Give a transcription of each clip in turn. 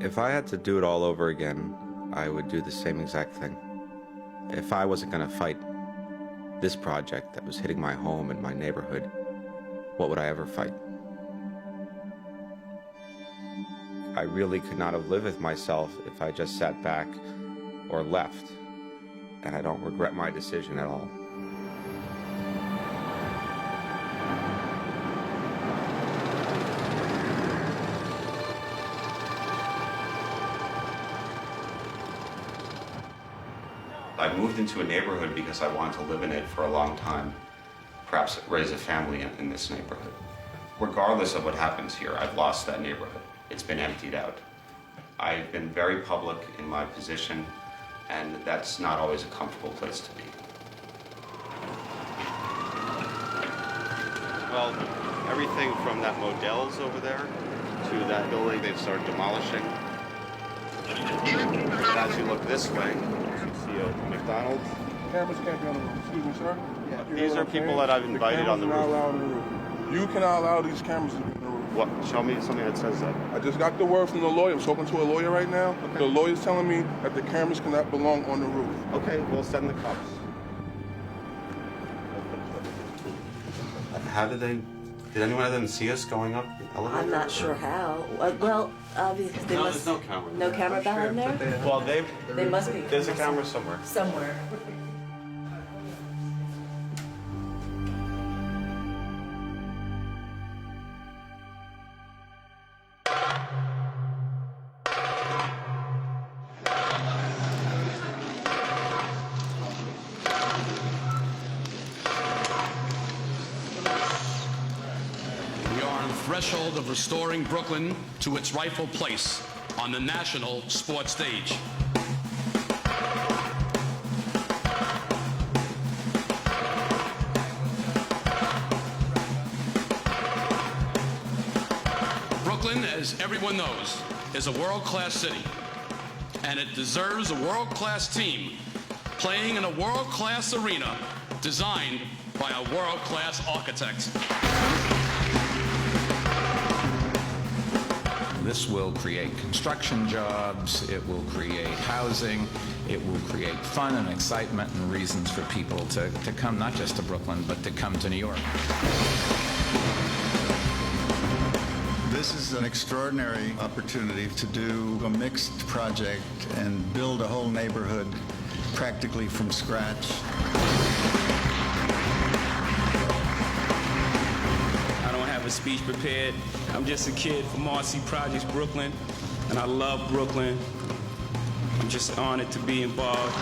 If I had to do it all over again, I would do the same exact thing. If I wasn't going to fight this project that was hitting my home and my neighborhood, what would I ever fight? I really could not have lived with myself if I just sat back or left, and I don't regret my decision at all. I moved into a neighborhood because I wanted to live in it for a long time, perhaps raise a family in this neighborhood. Regardless of what happens here, I've lost that neighborhood. It's been emptied out. I've been very public in my position, and that's not always a comfortable place to be. Well, everything from that Modell's over there to that building they've started demolishing. And as you look this way, you see a McDonald's. Cameras can't be on the roof. Excuse me, sir. Yeah, these are people that I've invited on the roof. You cannot allow these cameras to be on the roof. What? Show me something that says that. I just got the word from the lawyer. I'm talking to a lawyer right now. Okay. The lawyer's telling me that the cameras cannot belong on the roof. Okay, we'll send the cops. How did anyone of them see us going up the elevator? I'm not sure how. Well, obviously they must. There's no camera. No camera behind there? Well, They must be. There's a camera somewhere. Somewhere. Threshold of restoring Brooklyn to its rightful place on the national sports stage. Brooklyn, as everyone knows, is a world-class city, and it deserves a world-class team playing in a world-class arena designed by a world-class architect. This will create construction jobs, it will create housing, it will create fun and excitement and reasons for people to come not just to Brooklyn, but to come to New York. This is an extraordinary opportunity to do a mixed project and build a whole neighborhood practically from scratch. A speech prepared. I'm just a kid from RC Projects, Brooklyn, and I love Brooklyn. I'm just honored to be involved.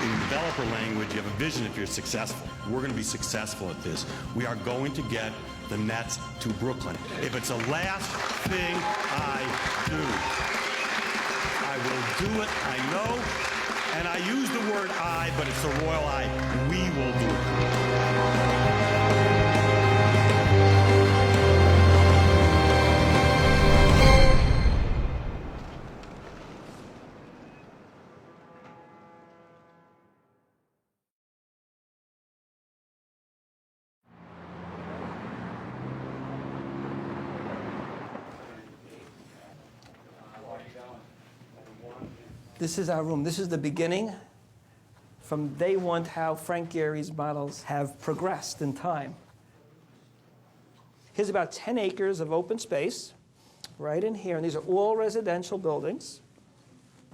In developer language, you have a vision if you're successful. We're going to be successful at this. We are going to get the Nets to Brooklyn. If it's the last thing I do, I will do it, I know. And I use the word I, but it's the royal I. We will do it. This is our room. This is the beginning from day one how Frank Gehry's models have progressed in time. Here's about 10 acres of open space right in here, and these are all residential buildings.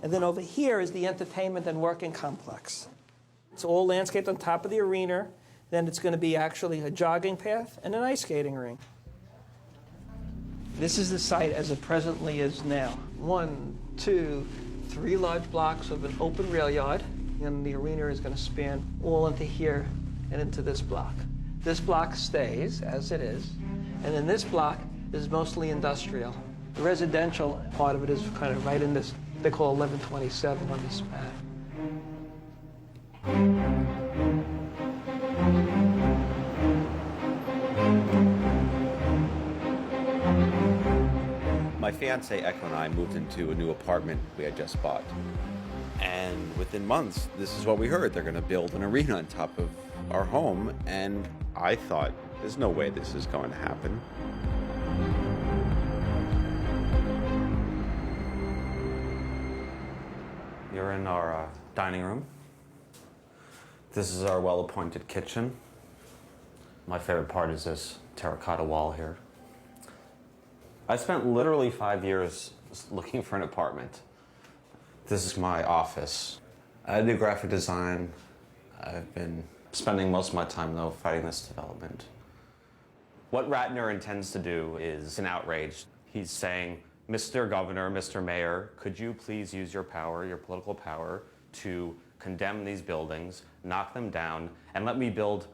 And then over here is the entertainment and working complex. It's all landscaped on top of the arena. Then it's going to be actually a jogging path and an ice skating rink. This is the site as it presently is now. 1, 2, 3 large blocks of an open rail yard, and the arena is going to span all into here and into this block. This block stays as it is, and then this block is mostly industrial. The residential part of it is kind of right in this, they call 1127 on this map. My fiance Echo and I moved into a new apartment we had just bought. And within months, this is what we heard. They're going to build an arena on top of our home. And I thought, there's no way this is going to happen. You're in our dining room. This is our well-appointed kitchen. My favorite part is this terracotta wall here. I spent literally 5 years looking for an apartment. This is my office. I do graphic design. I've been spending most of my time, though, fighting this development. What Ratner intends to do is an outrage. He's saying, Mr. Governor, Mr. Mayor, could you please use your power, your political power, to condemn these buildings, knock them down, and let me build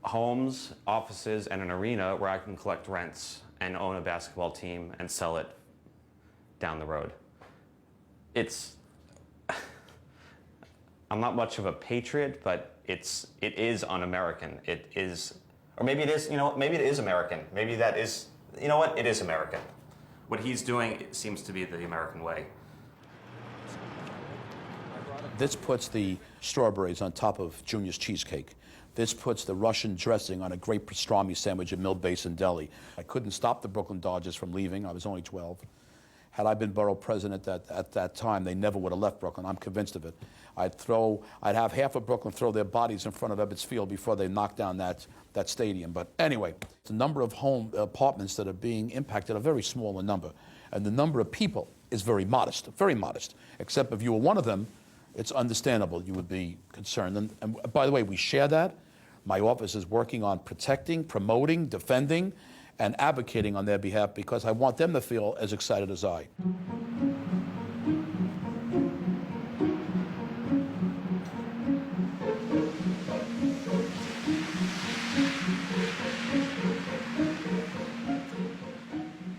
homes, offices, and an arena where I can collect rents and own a basketball team and sell it down the road. I'm not much of a patriot, but it is un-American. It is, or maybe it is, maybe it is American. Maybe that is, it is American. What he's doing seems to be the American way. This puts the strawberries on top of Junior's cheesecake. This puts the Russian dressing on a great pastrami sandwich at Mill Basin Deli. I couldn't stop the Brooklyn Dodgers from leaving. I was only 12. Had I been borough president at that time, they never would have left Brooklyn. I'm convinced of it. I'd have half of Brooklyn throw their bodies in front of Ebbets Field before they knocked down that stadium. But anyway, the number of apartments that are being impacted are very small in number. And the number of people is very modest, except if you were one of them, it's understandable you would be concerned. And by the way, we share that. My office is working on protecting, promoting, defending, and advocating on their behalf because I want them to feel as excited as I.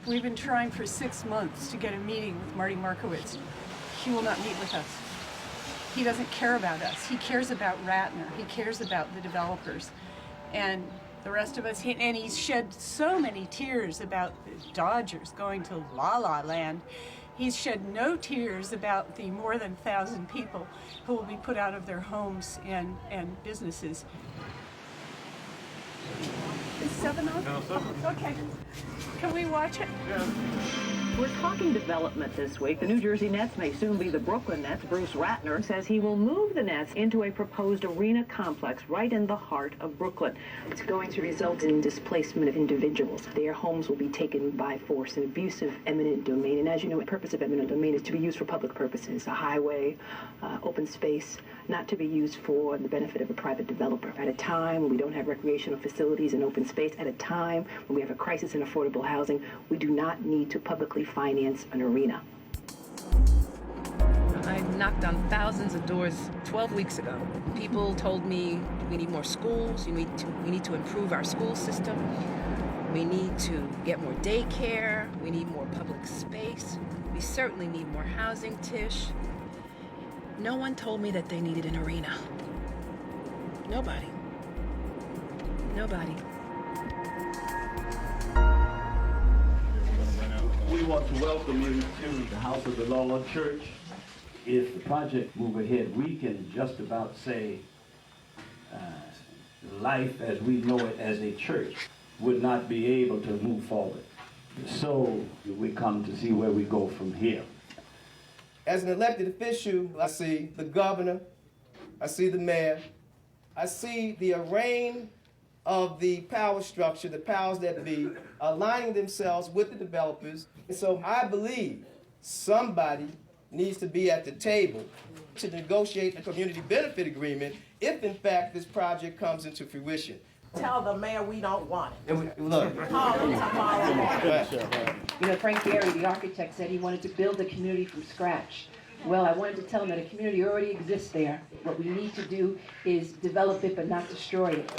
We've been trying for 6 months to get a meeting with Marty Markowitz. He will not meet with us. He doesn't care about us. He cares about Ratner. He cares about the developers. And the rest of us, and he's shed so many tears about the Dodgers going to La La Land. He's shed no tears about the more than 1,000 people who will be put out of their homes and businesses. Is 7 on? No, 7. Okay. Can we watch it? Yeah. We're talking development this week. The New Jersey Nets may soon be the Brooklyn Nets. Bruce Ratner says he will move the Nets into a proposed arena complex right in the heart of Brooklyn. It's going to result in displacement of individuals. Their homes will be taken by force, an abuse of eminent domain. And as you know, the purpose of eminent domain is to be used for public purposes, a highway, open space, not to be used for the benefit of a private developer. At a time when we don't have recreational facilities and open space, at a time when we have a crisis in affordable housing, we do not need to publicly finance an arena. I knocked on thousands of doors 12 weeks ago. People told me we need more schools, we need to improve our school system, we need to get more daycare, we need more public space, we certainly need more housing, Tish. No one told me that they needed an arena. Nobody. Nobody. We want to welcome you to the House of the Lord Church. If the project move ahead, we can just about say life as we know it as a church would not be able to move forward. So we come to see where we go from here. As an elected official, I see the governor, I see the mayor, I see the array of the power structure, the powers that be, aligning themselves with the developers. And so I believe somebody needs to be at the table to negotiate a community benefit agreement if, in fact, this project comes into fruition. Tell the mayor we don't want it. Look. Call him tomorrow. You know, Frank Gehry, the architect, said he wanted to build a community from scratch. Well, I wanted to tell him that a community already exists there. What we need to do is develop it but not destroy it.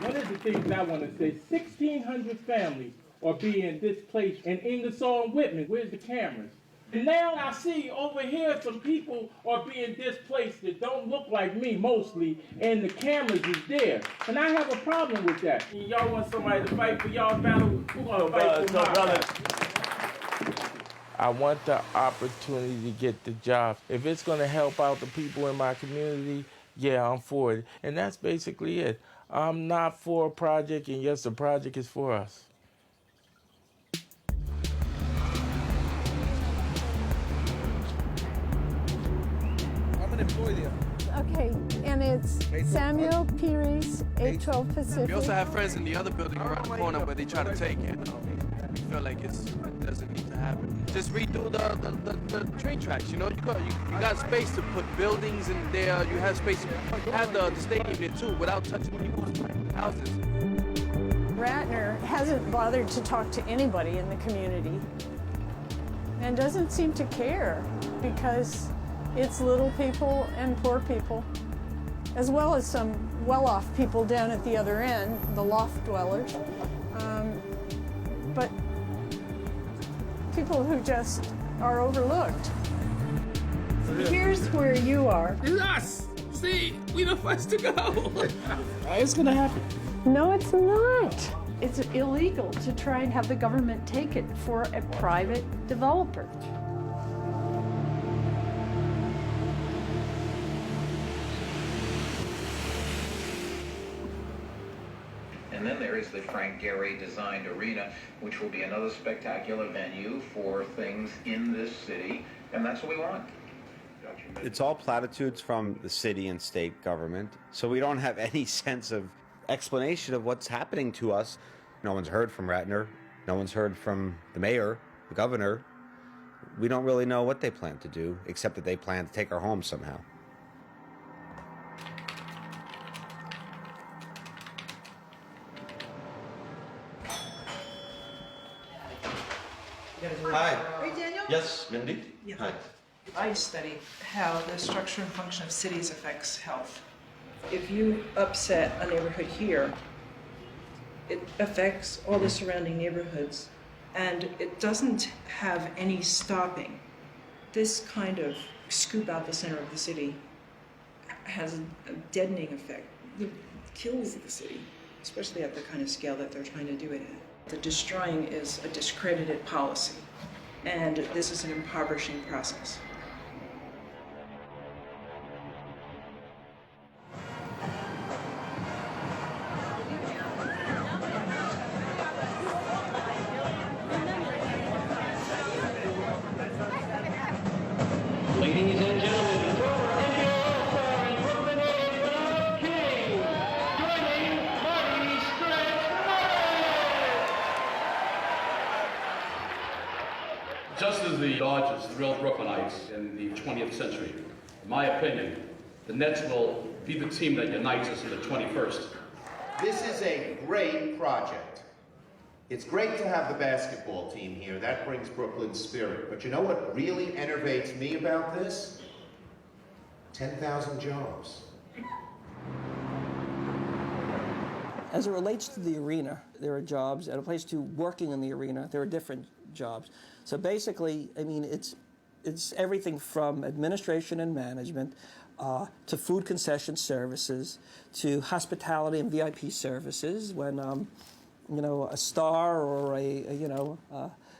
One of the things I want to say, 1,600 families are being displaced in Ingersoll and Whitman. Where's the cameras? And now I see over here some people are being displaced that don't look like me mostly, and the cameras is there. And I have a problem with that. And y'all want somebody to fight for y'all's battle? Who gonna fight for my battle? I want the opportunity to get the jobs. If it's gonna help out the people in my community, yeah, I'm for it. And that's basically it. I'm not for a project, and yes, the project is for us. Okay, and it's Samuel Pires, 812 Pacific. We also have friends in the other building around the corner where they try to take it. We feel like it doesn't need to happen. Just redo the train tracks, you know? You got space to put buildings in there. You have space to have the stadium there too without touching people's houses. Ratner hasn't bothered to talk to anybody in the community and doesn't seem to care because it's little people and poor people, as well as some well-off people down at the other end, the loft dwellers, but people who just are overlooked. Here's where you are. It's us! See, we the first to go! It's gonna happen. No, it's not. It's illegal to try and have the government take it for a private developer. And then there is the Frank Gehry designed arena, which will be another spectacular venue for things in this city, and that's what we want. It's all platitudes from the city and state government, so we don't have any sense of explanation of what's happening to us. No one's heard from Ratner. No one's heard from the mayor, the governor. We don't really know what they plan to do, except that they plan to take our homes somehow. Hi. Hey, Daniel? Yes, Mindy? Yeah. Hi. I study how the structure and function of cities affects health. If you upset a neighborhood here, it affects all the surrounding neighborhoods, and it doesn't have any stopping. This kind of scoop out the center of the city has a deadening effect. It kills the city, especially at the kind of scale that they're trying to do it at. The destroying is a discredited policy, and this is an impoverishing process. Ladies and gentlemen, former NBA All-Star and Brooklyn native Don King, joining Marty Just as the Dodgers thrilled Brooklynites in the 20th century, in my opinion, the Nets will be the team that unites us in the 21st. This is a great project. It's great to have the basketball team here. That brings Brooklyn's spirit. But you know what really enervates me about this? 10,000 jobs. As it relates to the arena, there are jobs. As it relates to working in the arena, there are different jobs. So basically, I mean, it's everything from administration and management to food concession services to hospitality and VIP services. When you know, a star or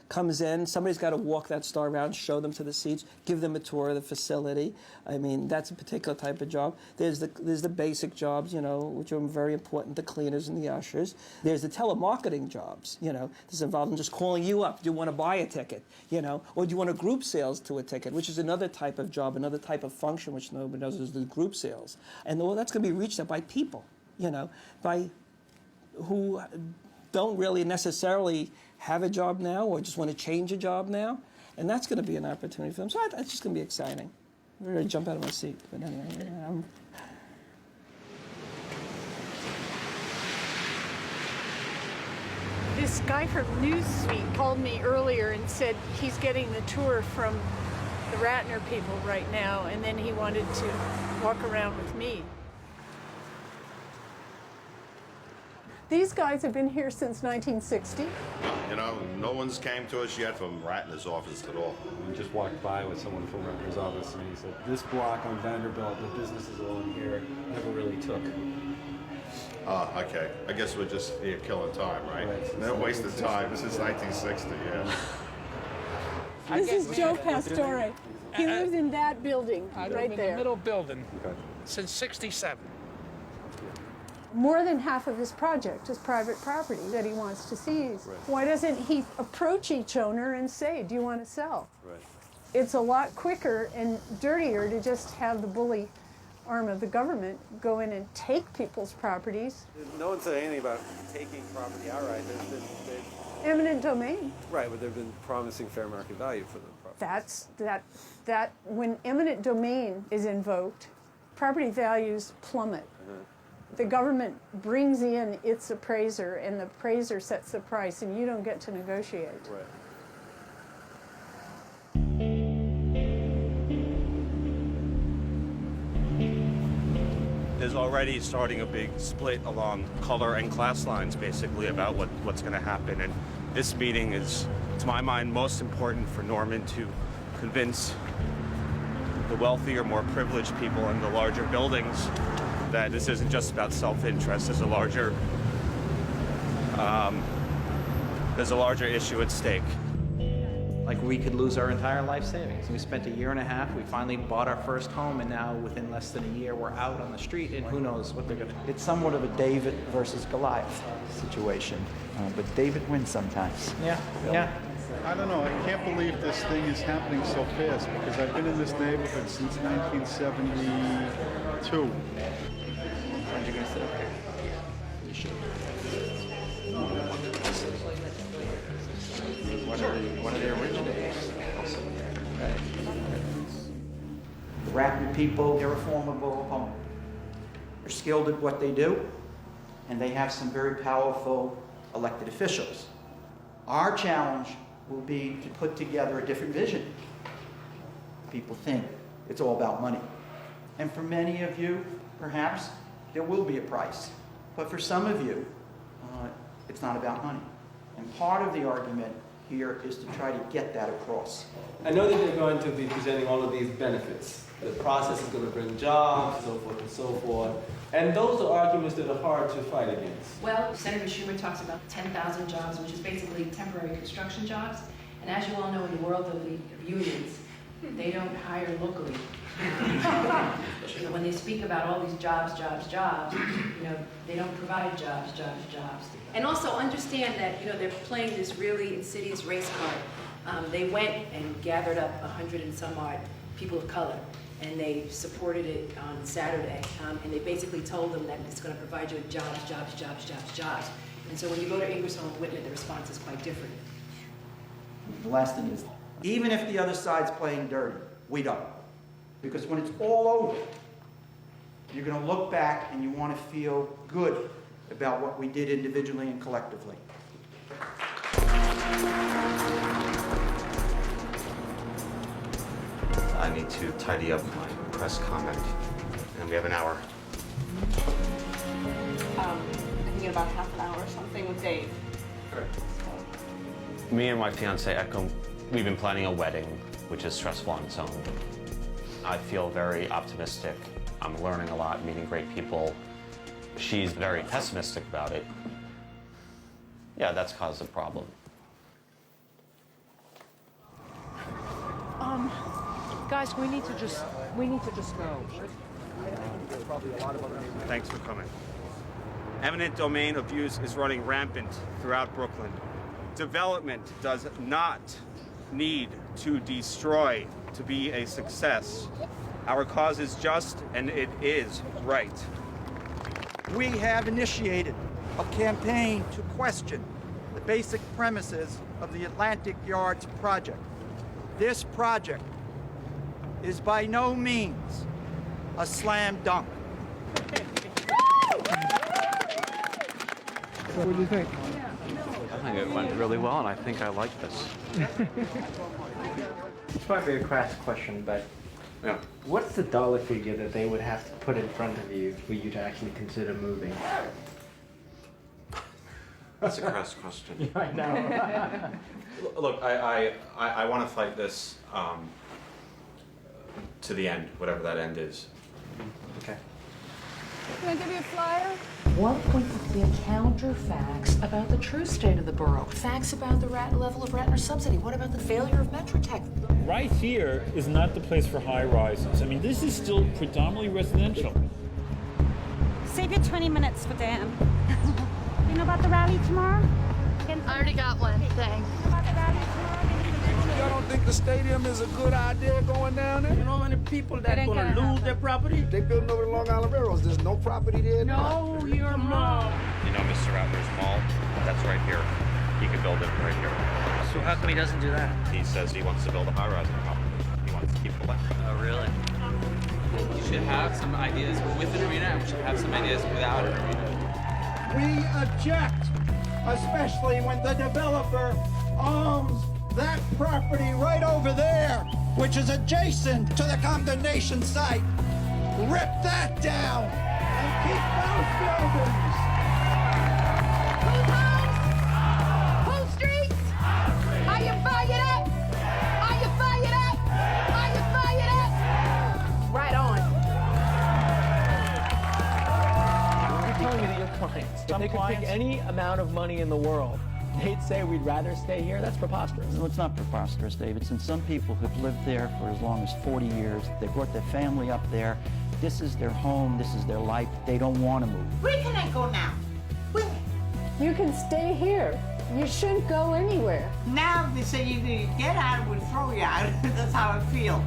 comes in, somebody's got to walk that star around, show them to the seats, give them a tour of the facility. I mean, that's a particular type of job. There's the basic jobs, you know, which are very important, the cleaners and the ushers. There's the telemarketing jobs, you know. This is involved in just calling you up. Do you want to buy a ticket, you know? Or do you want a group sales to a ticket, which is another type of job, another type of function, which nobody knows is the group sales. And well, that's going to be reached out by people, you know, by who don't really necessarily have a job now or just want to change a job now. And that's going to be an opportunity for them. So it's just going to be exciting. I'm ready to jump out of my seat. But anyway, This guy from Newsweek called me earlier and said he's getting the tour from the Ratner people right now, and then he wanted to walk around with me. These guys have been here since 1960. You know, no one's came to us yet from Ratner's office at all. We just walked by with someone from Ratner's office, and he said, this block on Vanderbilt, the businesses along here, never really took. Okay. I guess we're just here killing time, right? No wasted time. This is 1960, yeah. This is Joe Pastore. He lives in that building right there. In the middle building since '67. More than half of his project is private property that he wants to seize. Right. Why doesn't he approach each owner and say, do you want to sell? Right. It's a lot quicker and dirtier to just have the bully arm of the government go in and take people's properties. No one said anything about taking property outright. Eminent domain. Right, but they've been promising fair market value for the property. That when eminent domain is invoked, property values plummet. The government brings in its appraiser, and the appraiser sets the price, and you don't get to negotiate. Right. There's already starting a big split along color and class lines, basically, about what's going to happen. And this meeting is, to my mind, most important for Norman to convince the wealthier, more privileged people in the larger buildings that this isn't just about self-interest. There's a larger issue at stake. Like, we could lose our entire life savings. We spent a year and a half, we finally bought our first home, and now within less than a year we're out on the street, and who knows what they're gonna do. It's somewhat of a David versus Goliath situation, but David wins sometimes. Yeah. I don't know, I can't believe this thing is happening so fast, because I've been in this neighborhood since 1972. Aren't you gonna sit up here? You should. One of the originators. Right. The Ratner people, they're a formidable opponent. They're skilled at what they do, and they have some very powerful elected officials. Our challenge will be to put together a different vision. People think it's all about money. And for many of you, perhaps, there will be a price. But for some of you, it's not about money. And part of the argument here is to try to get that across. I know that they're going to be presenting all of these benefits. The process is going to bring jobs, so forth and so forth. And those are arguments that are hard to fight against. Well, Senator Schumer talks about 10,000 jobs, which is basically temporary construction jobs. And as you all know, in the world of unions, they don't hire locally. So when they speak about all these jobs, they don't provide jobs. And also understand that, they're playing this really insidious race card. They went and gathered up 100 and some odd people of color, and they supported it on Saturday. And they basically told them that it's going to provide you with jobs. And so when you go to Ingersoll and Whitney, the response is quite different. The last thing is, even if the other side's playing dirty, we don't. Because when it's all over, you're going to look back and you want to feel good about what we did individually and collectively. I need to tidy up my press comment, and we have an hour. I think in about half an hour or something with Dave. Me and my fiance Echo, we've been planning a wedding, which is stressful on its own. I feel very optimistic. I'm learning a lot, meeting great people. She's very pessimistic about it. Yeah, that's caused a problem. Guys, we need to just go. Thanks for coming. Eminent domain abuse is running rampant throughout Brooklyn. Development does not need to destroy to be a success. Our cause is just, and it is right. We have initiated a campaign to question the basic premises of the Atlantic Yards project. This project is by no means a slam dunk. What do you think? I think it went really well, and I think I like this. It's probably a crass question, but what's the dollar figure that they would have to put in front of you for you to actually consider moving? That's a crass question. I know. Look, I want to fight this to the end, whatever that end is. Okay. Can I give you a flyer? What would be counterfacts about the true state of the borough? Facts about the level of Ratner subsidy? What about the failure of Metrotech? Right here is not the place for high rises. I mean, this is still predominantly residential. Save your 20 minutes for Dan. You know about the rally tomorrow? I already got one, thanks. About the rally tomorrow? Y'all don't think the stadium is a good idea going down there? You know how many people that gonna lose their property? They building over the Long Island Railroad. There's no property there. No, you're wrong. You know Mr. Ratner's mall? That's right here. He could build it right here. So how come he doesn't do that? He says he wants to build a high-rise on top of it. He wants to keep the land. Oh, really? You should have some ideas with an arena, and we should have some ideas without an arena. We object, especially when the developer owns that property right over there, which is adjacent to the condemnation site. Rip that down and keep those buildings. Whole streets? Are you fired up? Are you fired up? Are you fired up? Right on. You're telling me that your clients, if they could pick any amount of money in the world, they'd say we'd rather stay here? That's preposterous. No, it's not preposterous, Davidson. Some people have lived there for as long as 40 years. They brought their family up there. This is their home. This is their life. They don't want to move. Where can I go now? Where? You can stay here. You shouldn't go anywhere. Now they say either you get out or we'll throw you out. That's how I feel.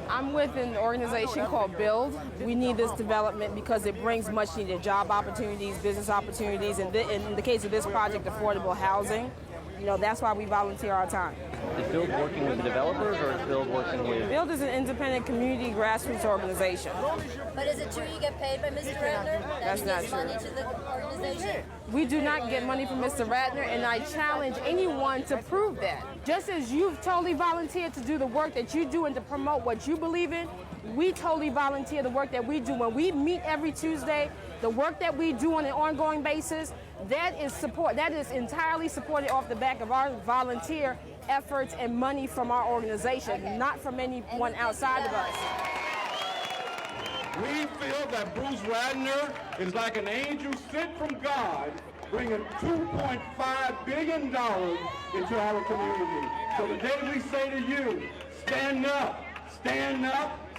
I'm with an organization called Build. We need this development because it brings much needed job opportunities, business opportunities, and in the case of this project, affordable housing. You know, that's why we volunteer our time. Is Build working with the developers or is Build working with... Build is an independent community grassroots organization. But is it true you get paid by Mr. Ratner? That's not gives true. money to the organization? We do not get money from Mr. Ratner, and I challenge anyone to prove that. Just as you've totally volunteered to do the work that you do and to promote what you believe in, we totally volunteer the work that we do. When we meet every Tuesday, the work that we do on an ongoing basis, that is entirely supported off the back of our volunteer efforts and money from our organization, not from anyone outside of us. We feel that Bruce Ratner is like an angel sent from God, bringing $2.5 billion into our community. So today we say to you, stand up,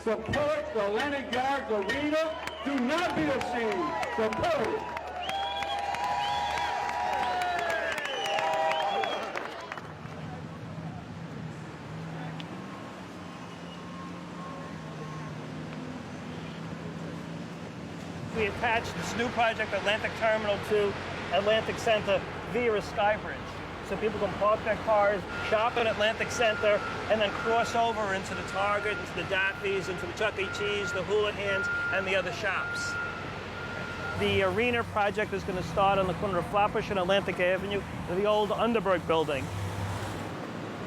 support the Atlantic Yards Arena. Do not be ashamed, support it. We attached this new project, Atlantic Terminal, to Atlantic Center via a sky bridge. So people can park their cars, shop in Atlantic Center, and then cross over into the Target, into the Daffy's, into the Chuck E. Cheese, the Houlihan's, and the other shops. The arena project is going to start on the corner of Flatbush and Atlantic Avenue, the old Underberg building.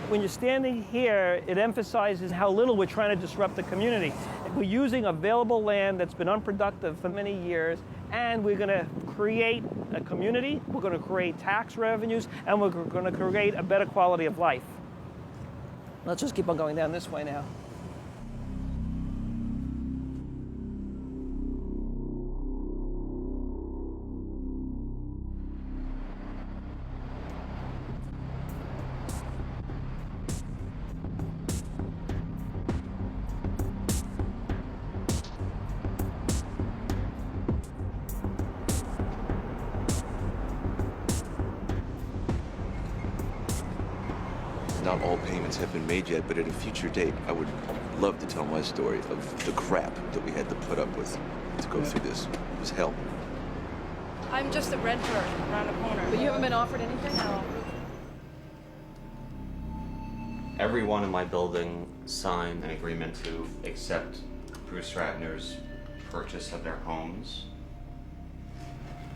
When you're standing here, it emphasizes how little we're trying to disrupt the community. We're using available land that's been unproductive for many years, and we're going to create a community, we're going to create tax revenues, and we're going to create a better quality of life. Let's just keep on going down this way now. Not all payments have been made yet, but at a future date, I would love to tell my story of the crap that we had to put up with to go through this. It was hell. I'm just a renter around the corner. But you haven't been offered anything? No. Everyone in my building signed an agreement to accept Bruce Ratner's purchase of their homes.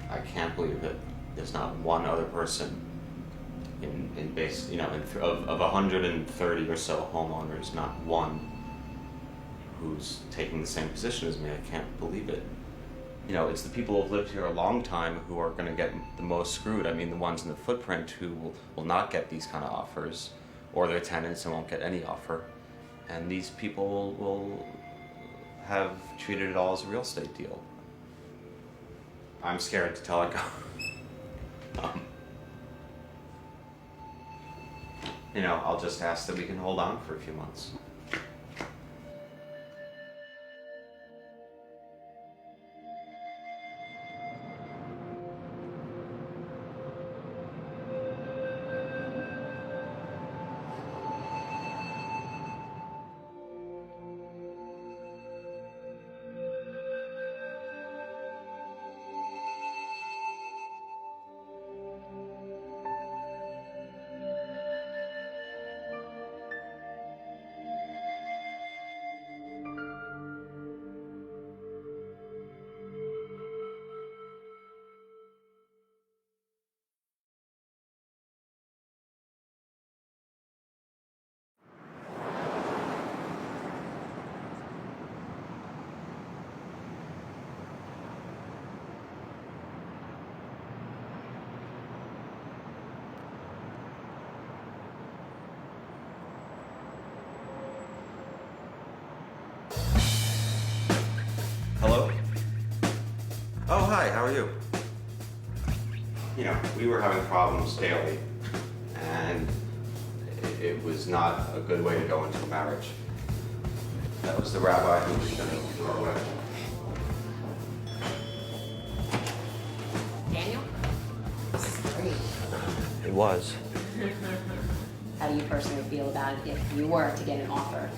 I can't believe that there's not one other person of 130 or so homeowners, not one who's taking the same position as me. I can't believe it. You know, it's the people who've lived here a long time who are going to get the most screwed. I mean, the ones in the footprint who will not get these kind of offers, or their tenants and won't get any offer. And these people will have treated it all as a real estate deal. I'm scared to tell it go. You know, I'll just ask that we can hold on for a few months. hi, how are you? You know, we were having problems daily, and it was not a good way to go into a marriage. That was the rabbi who was going to throw away. Daniel? This is great. It was. How do you personally feel about it if you were to get an offer?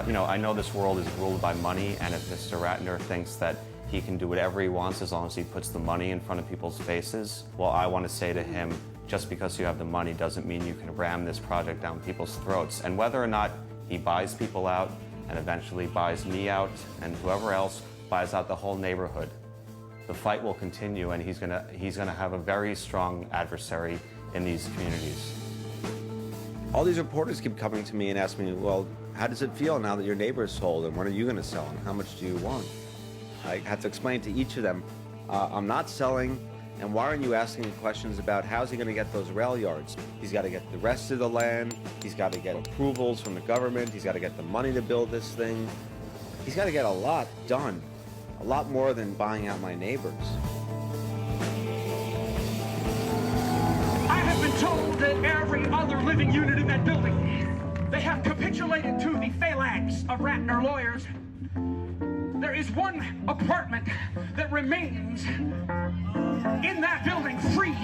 You know, I know this world is ruled by money, and if Mr. Ratner thinks that he can do whatever he wants as long as he puts the money in front of people's faces, well, I want to say to him, just because you have the money doesn't mean you can ram this project down people's throats. And whether or not he buys people out and eventually buys me out and whoever else buys out the whole neighborhood, the fight will continue, and he's gonna have a very strong adversary in these communities. All these reporters keep coming to me and asking me, well, how does it feel now that your neighbor is sold, and when are you going to sell, and how much do you want? I have to explain to each of them, I'm not selling, and why aren't you asking questions about how's he going to get those rail yards? He's got to get the rest of the land, he's got to get approvals from the government, he's got to get the money to build this thing. He's got to get a lot done, a lot more than buying out my neighbors. I have been told that every other living unit in that building, they have capitulated to the phalanx of Ratner lawyers. There is one apartment that remains in that building free.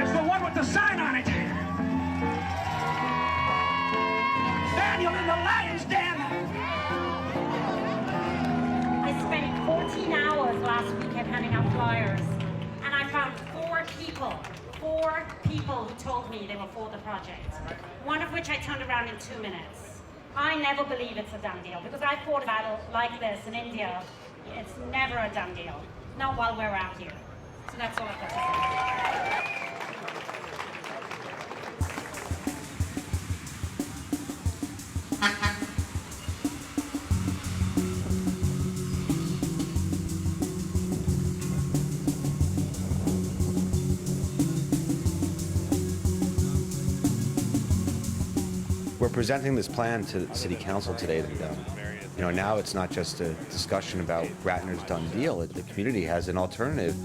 It's the one with the sign on it. Daniel in the lion's den. I spent 14 hours last weekend handing out flyers, and I found four people who told me they were for the project, one of which I turned around in 2 minutes. I never believe it's a done deal, because I fought a battle like this in India. It's never a done deal, not while we're out here. So that's all I've got to say. We're presenting this plan to the City Council today. And, now it's not just a discussion about Ratner's done deal. The community has an alternative.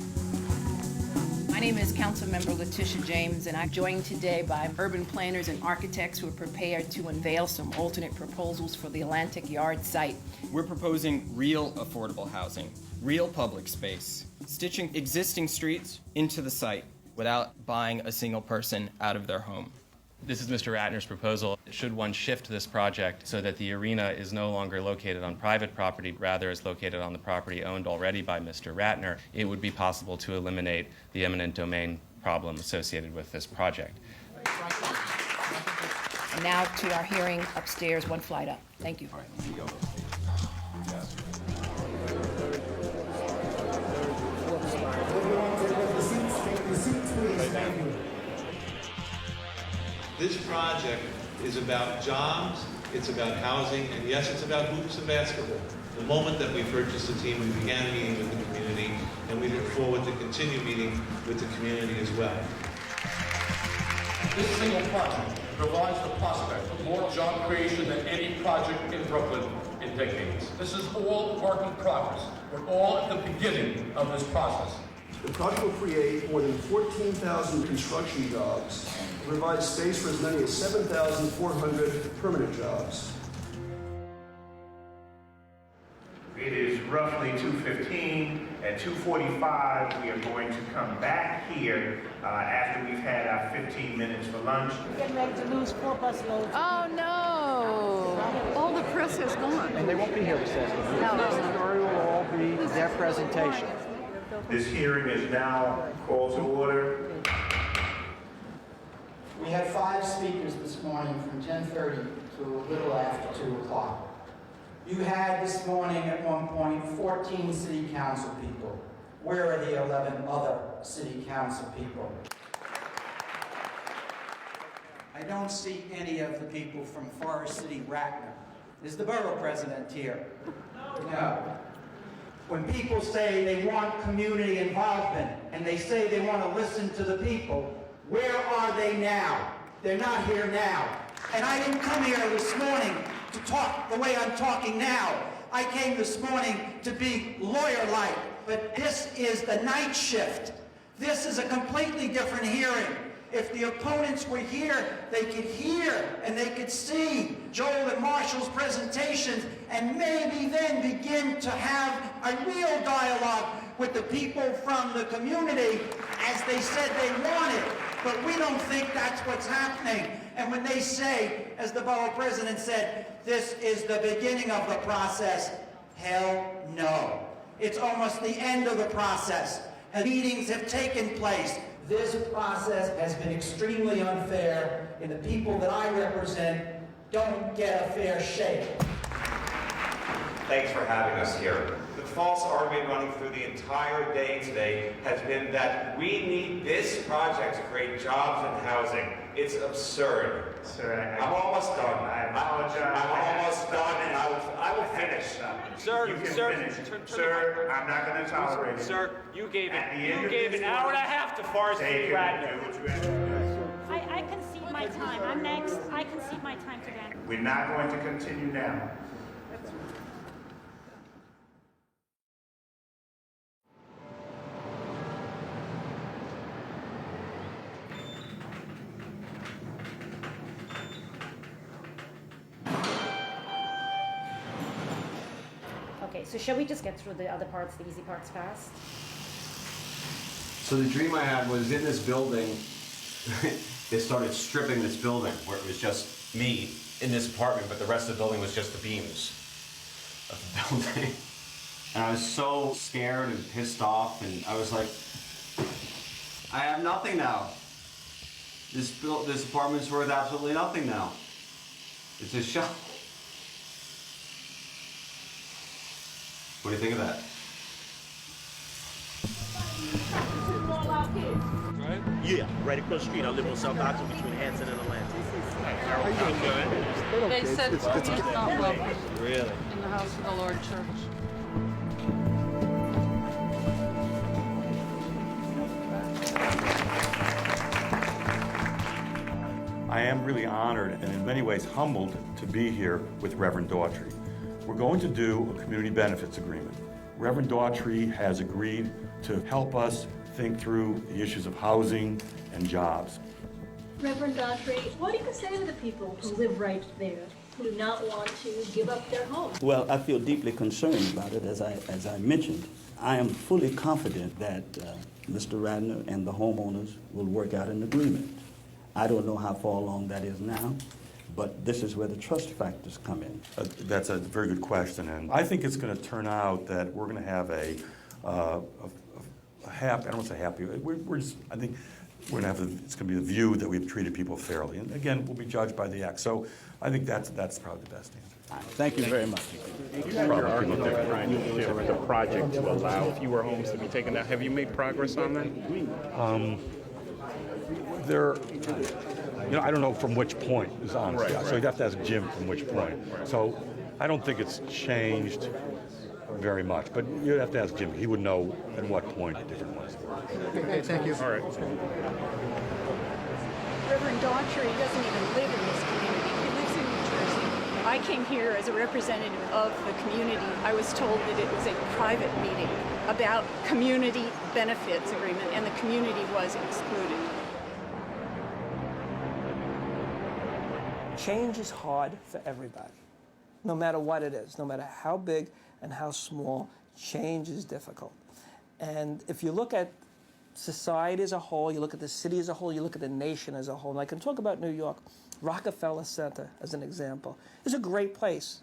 My name is Councilmember Letitia James, and I'm joined today by urban planners and architects who are prepared to unveil some alternate proposals for the Atlantic Yard site. We're proposing real affordable housing, real public space, stitching existing streets into the site without buying a single person out of their home. This is Mr. Ratner's proposal. Should one shift this project so that the arena is no longer located on private property, rather is located on the property owned already by Mr. Ratner, it would be possible to eliminate the eminent domain problem associated with this project. And now to our hearing upstairs, one flight up. Thank you. This project is about jobs, it's about housing, and yes, it's about hoops and basketball. The moment that we purchased the team, we began meeting with the community, and we look forward to continue meeting with the community as well. This single project provides the prospect of more job creation than any project in Brooklyn in decades. This is all work in progress. We're all at the beginning of this process. The project will create more than 14,000 construction jobs and provide space for as many as 7,400 permanent jobs. It is roughly 2:15. At 2:45, we are going to come back here after we've had our 15 minutes for lunch. We're getting ready to lose 4 bus loads. Oh, no. All the press has gone. And they won't be here this afternoon. No. The story will all be their presentation. This hearing is now called to order. We had 5 speakers this morning from 10:30 to a little after 2 o'clock. You had this morning at one point 14 city council people. Where are the 11 other city council people? I don't see any of the people from Forest City Ratner. Is the borough president here? No. When people say they want community involvement and they say they want to listen to the people, where are they now? They're not here now. And I didn't come here this morning to talk the way I'm talking now. I came this morning to be lawyer-like, but this is the night shift. This is a completely different hearing. If the opponents were here, they could hear and they could see Joel and Marshall's presentations and maybe then begin to have a real dialogue with the people from the community as they said they wanted. But we don't think that's what's happening. And when they say, as the borough president said, this is the beginning of the process, hell no. It's almost the end of the process. And meetings have taken place. This process has been extremely unfair, and the people that I represent don't get a fair shake. Thanks for having us here. The false argument running through the entire day today has been that we need this project to create jobs and housing. It's absurd. Sir, I'm almost done. I apologize. I'm almost done, and I will finish. Sir, you can finish. Sir, I'm not going to tolerate it. Sir, you gave an hour and a half to Forest City Ratner. I concede my time. I'm next. I concede my time to Daniel. We're not going to continue now. Okay, so shall we just get through the other parts, the easy parts fast? So the dream I had was in this building, they started stripping this building where it was just me in this apartment, but the rest of the building was just the beams of the building. And I was so scared and pissed off, and I was like, I have nothing now. This apartment's worth absolutely nothing now. It's a shell. What do you think of that? Right? Yeah, right across the street. I live on South Oxford between Hanson and Atlantic. They said it's not welcome. Really? In the house of the Lord Church. I am really honored and in many ways humbled to be here with Reverend Daughtry. We're going to do a community benefits agreement. Reverend Daughtry has agreed to help us think through the issues of housing and jobs. Reverend Daughtry, what do you say to the people who live right there, who do not want to give up their home? Well, I feel deeply concerned about it, as I mentioned. I am fully confident that Mr. Ratner and the homeowners will work out an agreement. I don't know how far along that is now, but this is where the trust factors come in. That's a very good question, and I think it's going to turn out that we're going to have a happy, I don't want to say happy, I think we're going to have, it's going to be the view that we've treated people fairly. And again, we'll be judged by the act. So I think that's probably the best answer. Thank you very much. You have your argument that trying to shift the project to allow fewer homes to be taken down. Have you made progress on that? I don't know from which point is honest. Right. So you'd have to ask Jim from which point. So I don't think it's changed very much, but you'd have to ask Jim. He would know at what point the different ones were. Okay, thank you. All right. Reverend Daughtry doesn't even live in this community. He lives in New Jersey. I came here as a representative of the community. I was told that it was a private meeting about community benefits agreement, and the community was excluded. Change is hard for everybody, no matter what it is, no matter how big and how small, change is difficult. And if you look at society as a whole, you look at the city as a whole, you look at the nation as a whole, and I can talk about New York, Rockefeller Center as an example. It's a great place.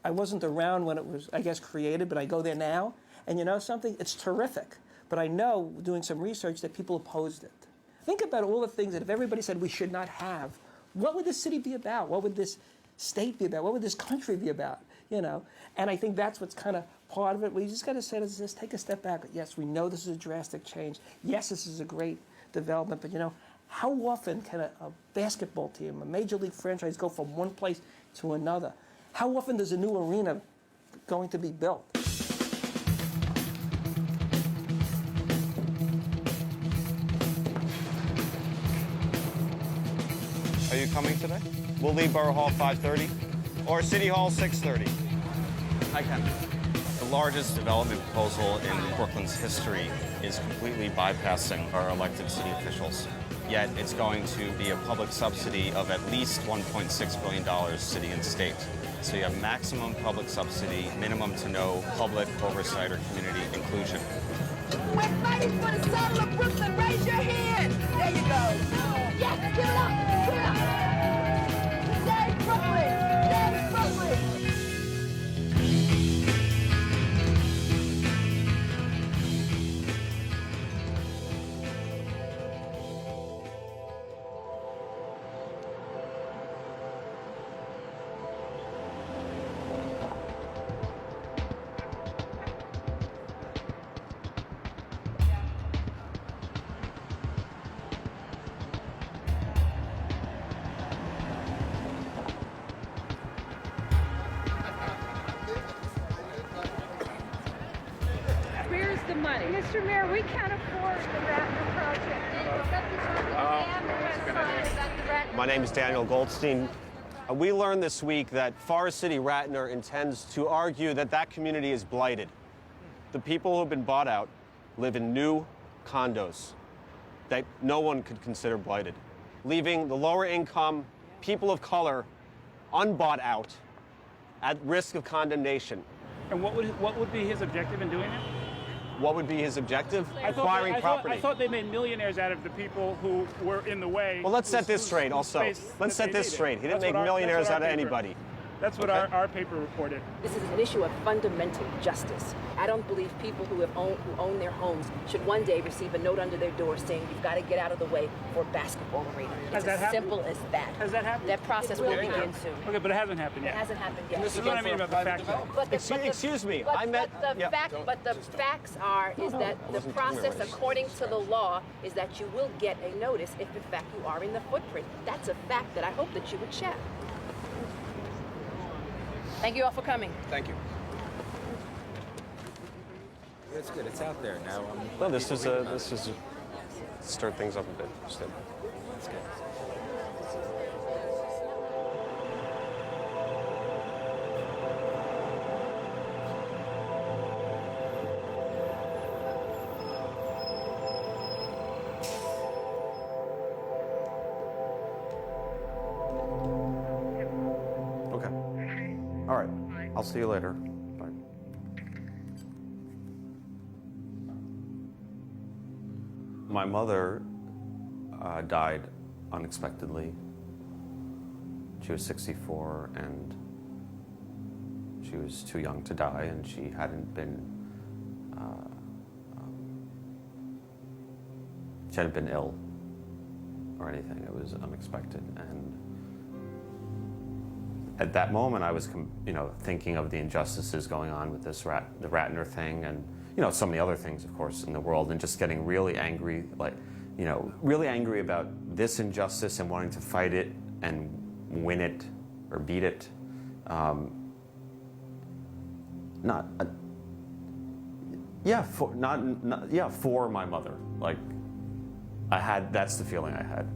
I wasn't around when it was, I guess, created, but I go there now, and you know something? It's terrific. But I know, doing some research, that people opposed it. Think about all the things that if everybody said we should not have, what would this city be about? What would this state be about? What would this country be about? You know, and I think that's what's kind of part of it. We just got to say, let's take a step back. Yes, we know this is a drastic change. Yes, this is a great development, but you know, how often can a basketball team, a major league franchise, go from one place to another? How often does a new arena going to be built? Are you coming today? We'll leave Borough Hall 5:30 or City Hall 6:30. I can. The largest development proposal in Brooklyn's history is completely bypassing our elected city officials. Yet it's going to be a public subsidy of at least $1.6 billion city and state. So you have maximum public subsidy, minimum to no public oversight or community inclusion. We're fighting for the soul of Brooklyn. Raise your hand. There you go. Yes, give it up. Give it up. Save Brooklyn. Save Brooklyn. The money. Mr. Mayor, we can't afford the Ratner project. My name is Daniel Goldstein. We learned this week that Forest City Ratner intends to argue that that community is blighted. The people who have been bought out live in new condos that no one could consider blighted, leaving the lower income people of color unbought out at risk of condemnation. And what would be his objective in doing it? What would be his objective? Acquiring property. I thought they made millionaires out of the people who were in the way. Well, let's set this straight also. Let's set this straight. He didn't make millionaires out of anybody. That's what our paper reported. This is an issue of fundamental justice. I don't believe people who own their homes should one day receive a note under their door saying you've got to get out of the way for a basketball arena. It's as simple as that. Has that happened? That process will begin soon. Okay, but it hasn't happened yet. It hasn't happened yet. This is what I mean about the facts. Excuse me. But the facts is that the process, according to the law, is that you will get a notice if in fact you are in the footprint. That's a fact that I hope that you would share. Thank you all for coming. Thank you. It's good. It's out there now. No, this is stir things up a bit. That's good. All right. I'll see you later. Bye. My mother died unexpectedly. She was 64 and she was too young to die, and she hadn't been ill or anything. It was unexpected, and at that moment, I was, thinking of the injustices going on with this the Ratner thing, and some of the other things, of course, in the world, and just getting really angry, really angry about this injustice and wanting to fight it and win it or beat it. For my mother. That's the feeling I had.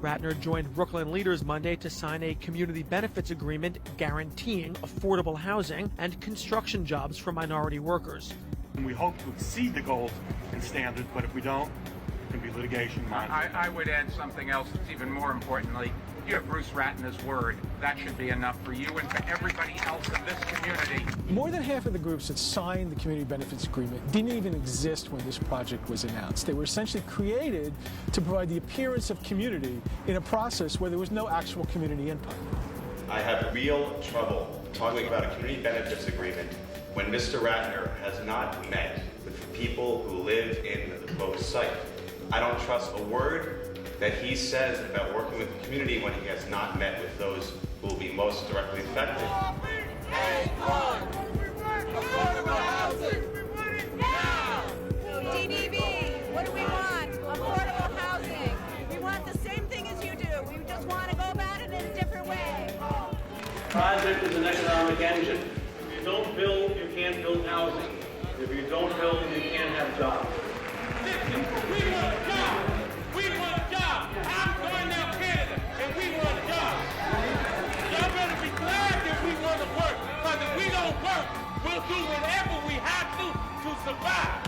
Ratner joined Brooklyn leaders Monday to sign a community benefits agreement guaranteeing affordable housing and construction jobs for minority workers. We hope to exceed the goals and standards, but if we don't, there can be litigation. I would add something else that's even more importantly. You have Bruce Ratner's word. That should be enough for you and for everybody else in this community. More than half of the groups that signed the community benefits agreement didn't even exist when this project was announced. They were essentially created to provide the appearance of community in a process where there was no actual community input. I have real trouble talking about a community benefits agreement when Mr. Ratner has not met with the people who live in the proposed site. I don't trust a word that he says about working with the community when he has not met with those who will be most directly affected. DDB, what do we want? Affordable housing. We want the same thing as you do. We just want to go about it in a different way. Project is an economic engine. If you don't build, you can't build housing. If you don't help them, you can't have jobs. Listen, we want jobs. We want jobs. I'm going now Canada, and we want jobs. Y'all better be glad that we want to work, because if we don't work, we'll do whatever we have to survive.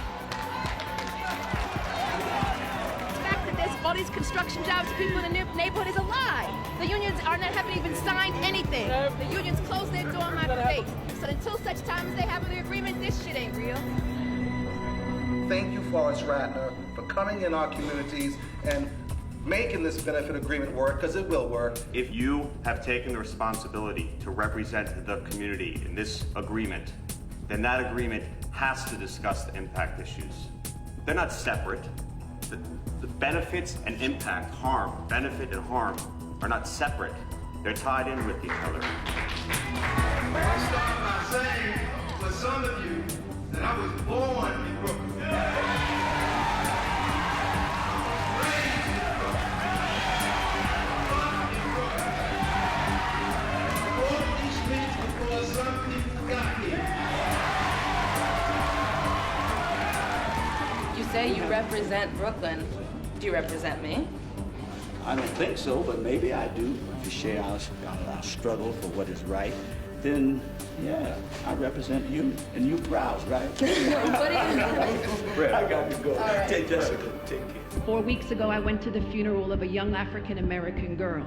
The fact that there's all these construction jobs, people in the neighborhood is a lie. The unions haven't even signed anything. The unions closed their door in my face. So until such time as they have the agreement, this shit ain't real. Thank you, Forrest Ratner, for coming in our communities and making this benefit agreement work, because it will work. If you have taken the responsibility to represent the community in this agreement, then that agreement has to discuss the impact issues. They're not separate. The benefits and impact, benefit and harm are not separate. They're tied in with each other. I'll start by saying, for some of you, that I was born in Brooklyn. You say you represent Brooklyn. Do you represent me? I don't think so, but maybe I do. If you share our struggle for what is right, then yeah, I represent you, and you browse, right? What do you Brett, I got to go. All right. Take Jessica. Take care. 4 weeks ago, I went to the funeral of a young African-American girl.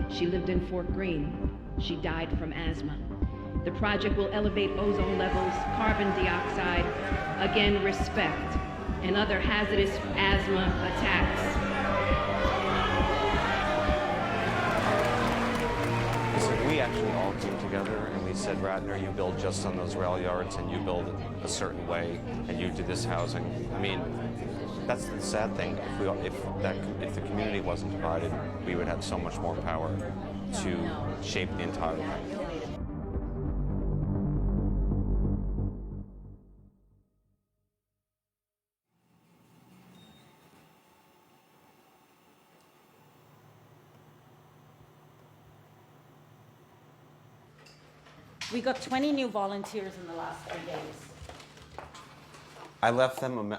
She lived in Fort Greene. She died from asthma. The project will elevate ozone levels, carbon dioxide, again, respect, and other hazardous asthma attacks. We actually all came together and we said, Ratner, you build just on those rail yards and you build it a certain way and you do this housing. I mean, that's the sad thing. If the community wasn't divided, we would have so much more power to shape the entire thing. We got 20 new volunteers in the last 3 days. I left them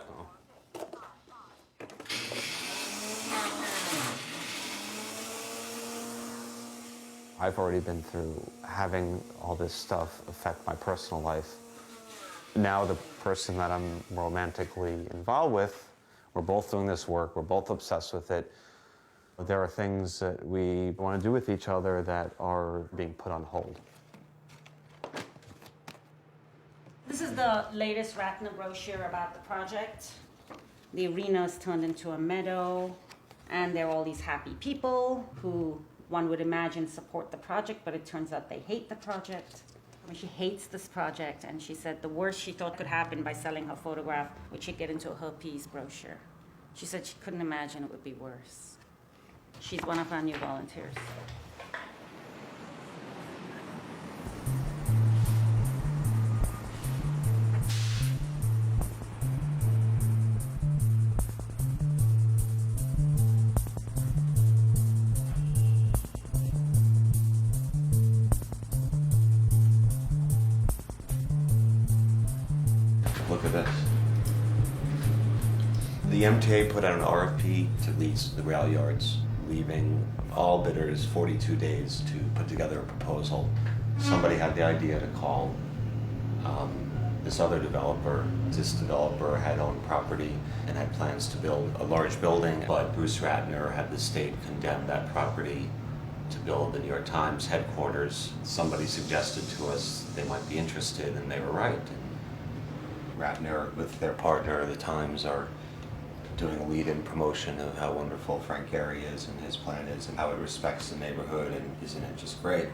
I've already been through having all this stuff affect my personal life. Now the person that I'm romantically involved with, we're both doing this work, we're both obsessed with it. There are things that we want to do with each other that are being put on hold. This is the latest Ratner brochure about the project. The arena is turned into a meadow, and there are all these happy people who one would imagine support the project, but it turns out they hate the project. I mean, she hates this project, and she said the worst she thought could happen by selling her photograph would she'd get into a herpes brochure. She said she couldn't imagine it would be worse. She's one of our new volunteers. Look at this. The MTA put out an RFP to lease the rail yards, leaving all bidders 42 days to put together a proposal. Somebody had the idea to call this other developer. This developer had owned property and had plans to build a large building, but Bruce Ratner had the state condemn that property to build the New York Times headquarters. Somebody suggested to us they might be interested, and they were right. Ratner, with their partner, the Times, are doing a lead-in promotion of how wonderful Frank Gehry is and his plan is and how it respects the neighborhood, and isn't it just great?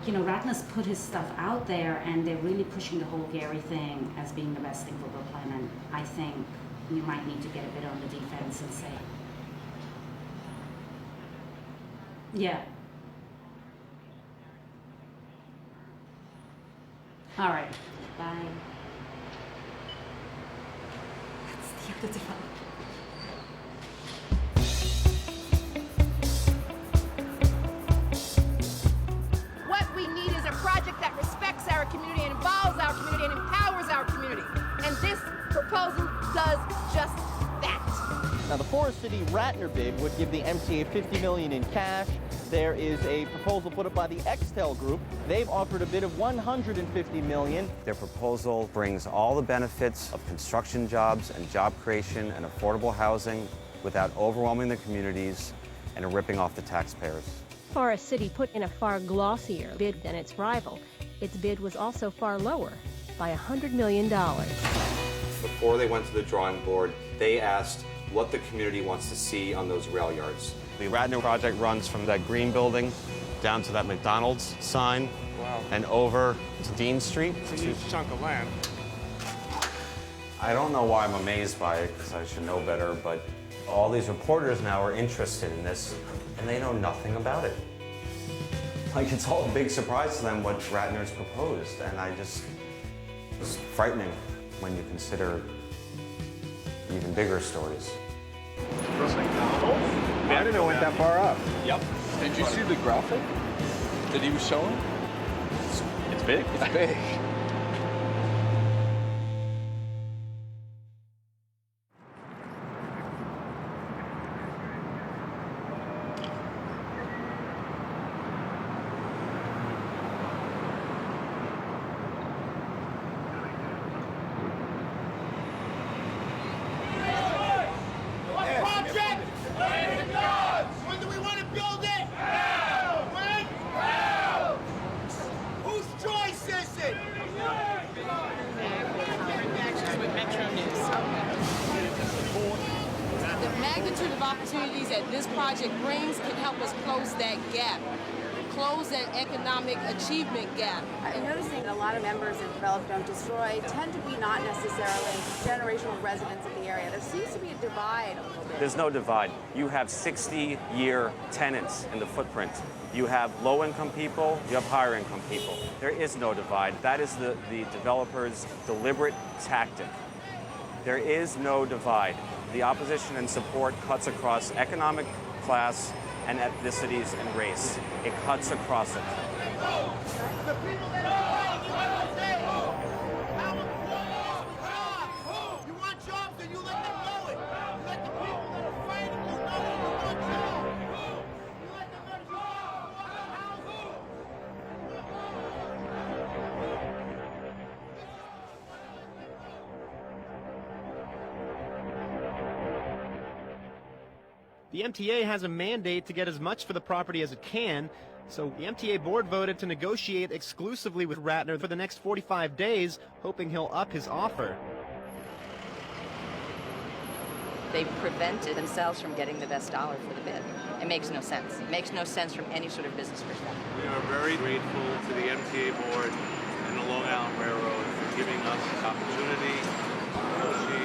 You know, Ratner's put his stuff out there, and they're really pushing the whole Gehry thing as being the best thing for Brooklyn, and I think you might need to get a bit on the defense and say, yeah. All right, bye. That's the other development. What we need is a project that respects our community and involves our community and community. And this proposal does just that. Now, the Forest City Ratner bid would give the MTA $50 million in cash. There is a proposal put up by the Extel Group. They've offered a bid of $150 million. Their proposal brings all the benefits of construction jobs and job creation and affordable housing without overwhelming the communities and ripping off the taxpayers. Forest City put in a far glossier bid than its rival. Its bid was also far lower, by $100 million. Before they went to the drawing board, they asked what the community wants to see on those rail yards. The Ratner project runs from that green building down to that McDonald's sign. Wow. And over to Dean Street. It's a huge chunk of land. I don't know why I'm amazed by it, because I should know better, but all these reporters now are interested in this, and they know nothing about it. Like, it's all a big surprise to them what Ratner's proposed, and it's frightening when you consider even bigger stories. I didn't know it went that far up. Yep. Did you see the graphic that he was showing? It's big. It's big. Achievement gap. I'm noticing a lot of members of Develop Don't Destroy tend to be not necessarily generational residents of the area. There seems to be a divide a little bit. There's no divide. You have 60-year tenants in the footprint. You have low-income people, you have higher-income people. There is no divide. That is the developer's deliberate tactic. There is no divide. The opposition and support cuts across economic class and ethnicities and race. It cuts across it. The people that are fighting, you want jobs, then you let them know it. You let the people that are fighting, you know that you want jobs. You let them know that you want The MTA has a mandate to get as much for the property as it can, so the MTA board voted to negotiate exclusively with Ratner for the next 45 days, hoping he'll up his offer. They've prevented themselves from getting the best dollar for the bid. It makes no sense. It makes no sense from any sort of business perspective. We are very grateful to the MTA board and the Long Island Railroad for giving us this opportunity to negotiate.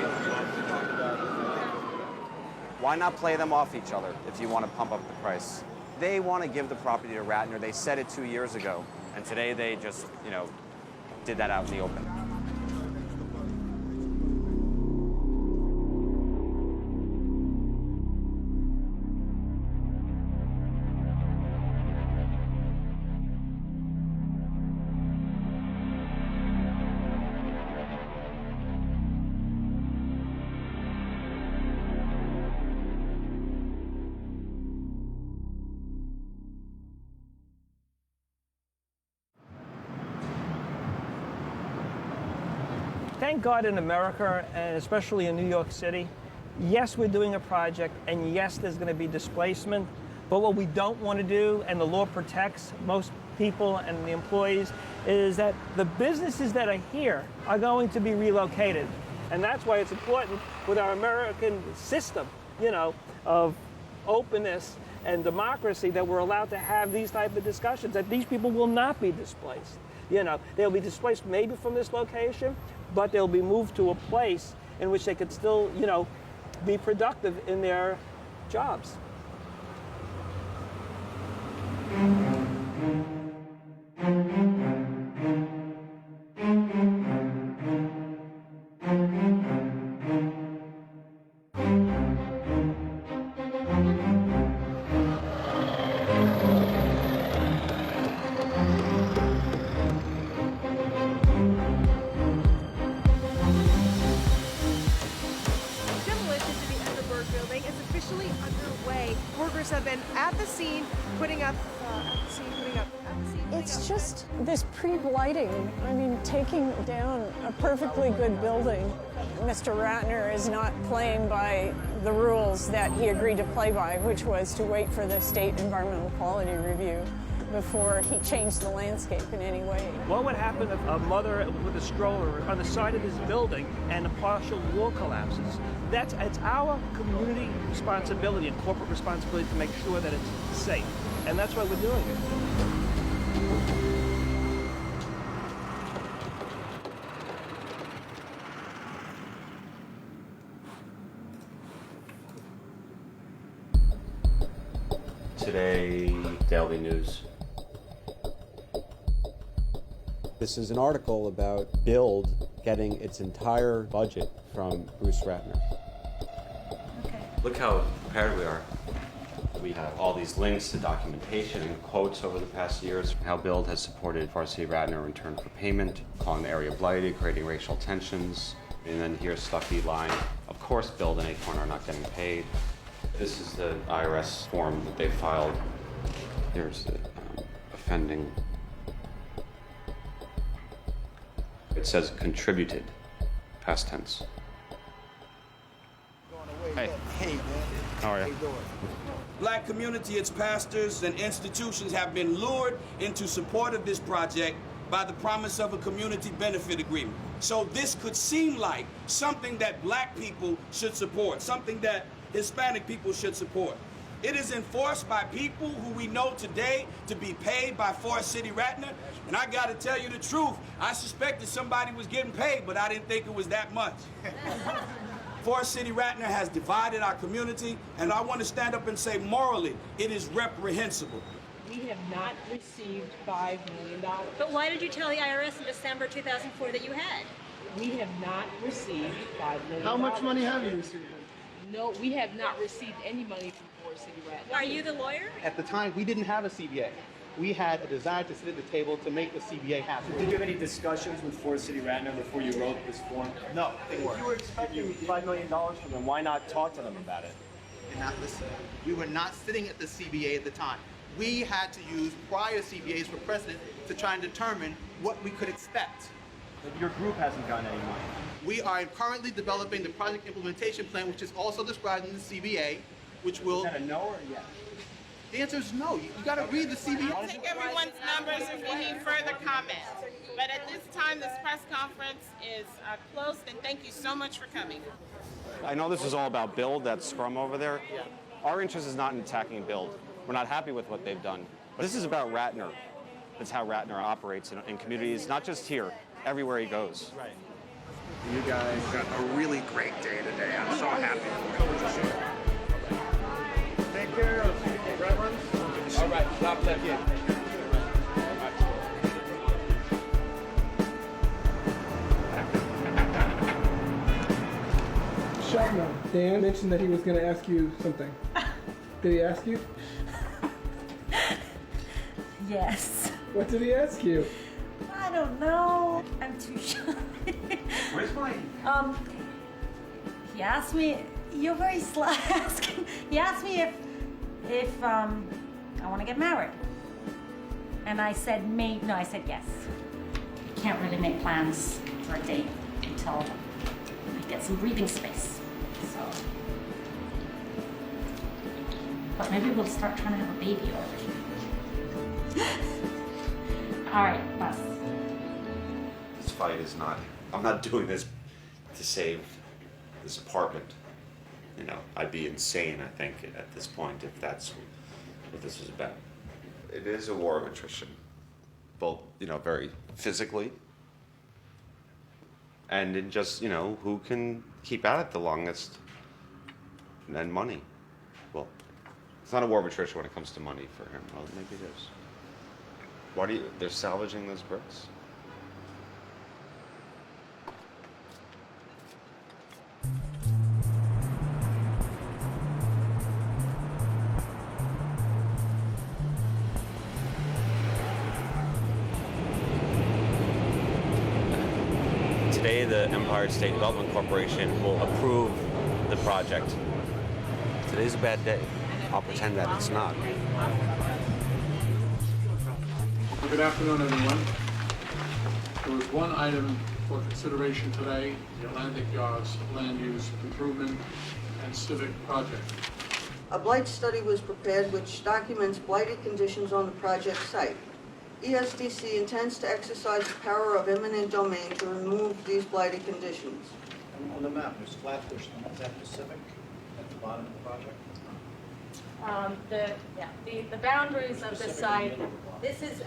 Why not play them off each other if you want to pump up the price? They want to give the property to Ratner. They said it 2 years ago, and today they just, did that out in the open. Thank God in America, and especially in New York City, yes, we're doing a project, and yes, there's going to be displacement, but what we don't want to do, and the law protects most people and the employees, is that the businesses that are here are going to be relocated. And that's why it's important with our American system, of openness and democracy, that we're allowed to have these type of discussions, that these people will not be displaced. They'll be displaced maybe from this location, but they'll be moved to a place in which they could still, be productive in their jobs. scene, putting up, It's just this pre-blighting. I mean, taking down a perfectly good building. Mr. Ratner is not playing by the rules that he agreed to play by, which was to wait for the state environmental quality review before he changed the landscape in any way. What would happen if a mother with a stroller on the side of this building and a partial wall collapses? It's our community responsibility and corporate responsibility to make sure that it's safe. And that's why we're doing it. Today, Daily News. This is an article about Build getting its entire budget from Bruce Ratner. Look how prepared we are. We have all these links to documentation and quotes over the past years, how Build has supported Farsi Ratner in return for payment, calling the area blighted, creating racial tensions. And then here's Stucky line, of course Build and Acorn are not getting paid. This is the IRS form that they filed. Here's the offending. It says contributed, past tense. Hey. Hey, man. How are you? Black community, its pastors and institutions have been lured into support of this project by the promise of a community benefit agreement. So this could seem like something that black people should support, something that Hispanic people should support. It is enforced by people who we know today to be paid by Forest City Ratner. And I gotta tell you the truth, I suspected somebody was getting paid, but I didn't think it was that much. Forest City Ratner has divided our community, and I want to stand up and say morally, it is reprehensible. We have not received $5 million. But why did you tell the IRS in December 2004 that you had? We have not received $5 million. How much money have you received? No, we have not received any money from Forest City Ratner. Are you the lawyer? At the time, we didn't have a CBA. We had a desire to sit at the table to make the CBA happen. Did you have any discussions with Forest City Ratner before you wrote this form? No, they If weren't. you were expecting $5 million from them, why not talk to them about it? Did not listen. We were not sitting at the CBA at the time. We had to use prior CBAs for precedent to try and determine what we could expect. But your group hasn't gotten any money. We are currently developing the project implementation plan, which is also described in the CBA, which will... Is that a no or a yes? The answer is no. You got to read the CBA. I'll take everyone's numbers if you need further comments. But at this time, this press conference is closed, and thank you so much for coming. I know this is all about Build, that scrum over there. Yeah. Our interest is not in attacking Build. We're not happy with what they've done. But this is about Ratner. It's how Ratner operates in communities, not just here, everywhere he goes. Right. You guys got a really great day today. I'm so happy. Take care of the reverends. All right, stop that in. Shut up. Dan mentioned that he was going to ask you something. Did he ask you? Yes. What did he ask you? I don't know. I'm too shy. Where's Mike? He asked me. You're very sly asking. He asked me if I want to get married, and I said no. I said yes. I can't really make plans for a date until I get some breathing space. So, but maybe we'll start trying to have a baby already. All right, bus. This fight is not, I'm not doing this to save this apartment. You know, I'd be insane, I think, at this point if that's what this is about. It is a war of attrition, both, you know, very physically and in just, you know, who can keep at it the longest, and then money. Well, it's not a war of attrition when it comes to money for him. Well, maybe it is. Why do you, they're salvaging those bricks? Today, the Empire State Development Corporation will approve the project. Today's a bad day. I'll pretend that it's not. Good afternoon, everyone. There was one item for consideration today, the Atlantic Yards Land Use Improvement and Civic Project. A blight study was prepared which documents blighted conditions on the project site. ESDC intends to exercise the power of eminent domain to remove these blighted conditions. On the map, there's Flatbush. Is that Pacific at the bottom of the project? The boundaries of the site. This is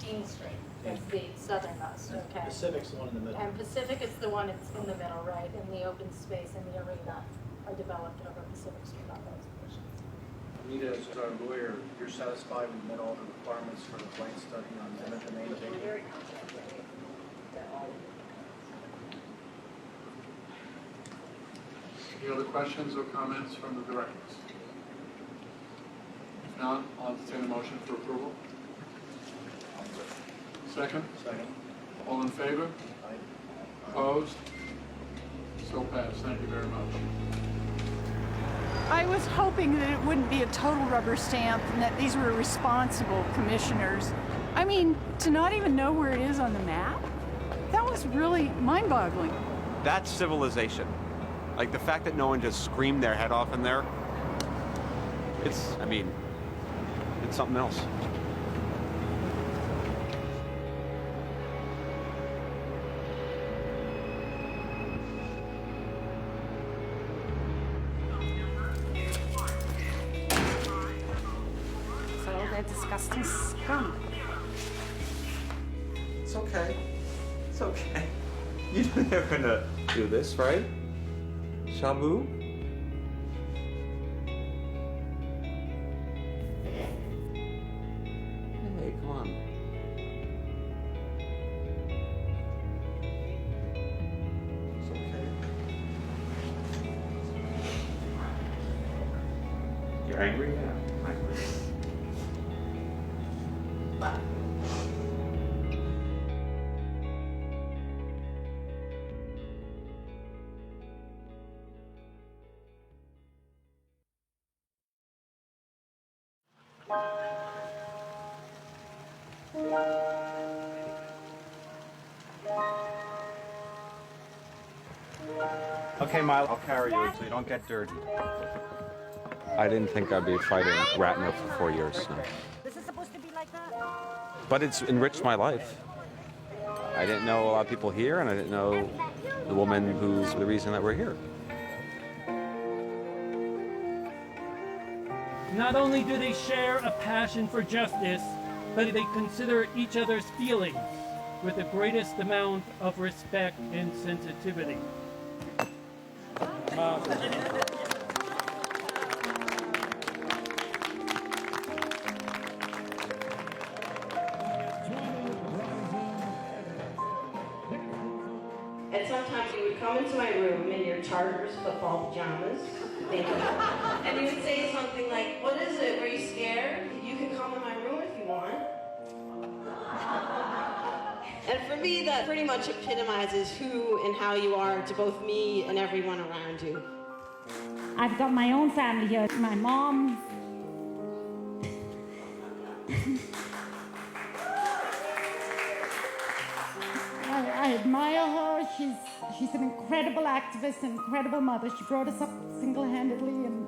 Dean Street. That's the southernmost. Okay. Pacific's the one in the middle. And Pacific is the one that's in the middle, right? And the open space and the arena are developed over Pacific Street on those portions. Anita, as our lawyer, you're satisfied we met all the requirements for the blight study on eminent domain? Any other questions or comments from the directors? If not, I'll entertain a motion for approval. Second? Second. All in favor? Aye. Opposed? So passed. Thank you very much. I was hoping that it wouldn't be a total rubber stamp and that these were responsible commissioners. I mean, to not even know where it is on the map? That was really mind-boggling. That's civilization. Like the fact that no one just screamed their head off in there, it's something else. So they're disgusting scum. It's okay. It's okay. You know they're gonna do this, right? Shabu? Hey, come on. It's okay. You're angry? Yeah, I'm angry. Okay, Milo, I'll carry you so you don't get dirty. I didn't think I'd be fighting Ratner for 4 years now. This is supposed to be like that? But it's enriched my life. I didn't know a lot of people here, and I didn't know the woman who's the reason that we're here. Not only do they share a passion for justice, but they consider each other's feelings with the greatest amount of respect and sensitivity. And sometimes you would come into my room in your Chargers football pajamas, thank you, and you would say something like, "What is it? Were you scared? You can come in my room if you want." And for me, that pretty much epitomizes who and how you are to both me and everyone around you. I've got my own family here. My mom. I admire her. She's an incredible activist, an incredible mother. She brought us up single-handedly, and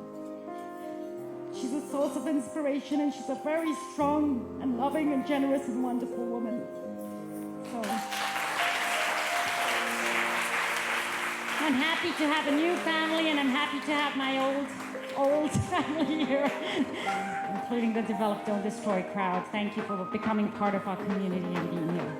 she's a source of inspiration, and she's a very strong and loving and generous and wonderful woman. So I'm happy to have a new family, and I'm happy to have my old family here, including the Develop, Don't Destroy crowd. Thank you for becoming part of our community and being here.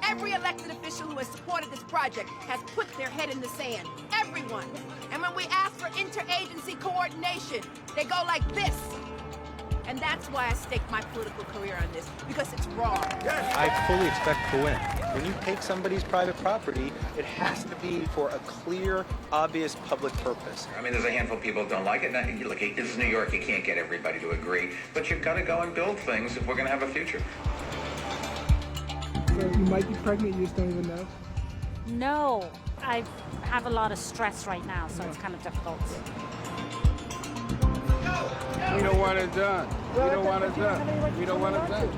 Every elected official who has supported this project has put their head in the sand. Everyone. And And when we ask for interagency coordination, they go like this. And that's why I staked my political career on this, because it's wrong. I fully expect to win. When you take somebody's private property, it has to be for a clear, obvious public purpose. I mean, there's a handful of people who don't like it. Now, look, this is New York. You can't get everybody to agree. But you've got to go and build things if we're going to have a future. So you might be pregnant, you just don't even know? No, I have a lot of stress right now, so it's kind of difficult. We don't want it done. We don't want it done. We don't want it done.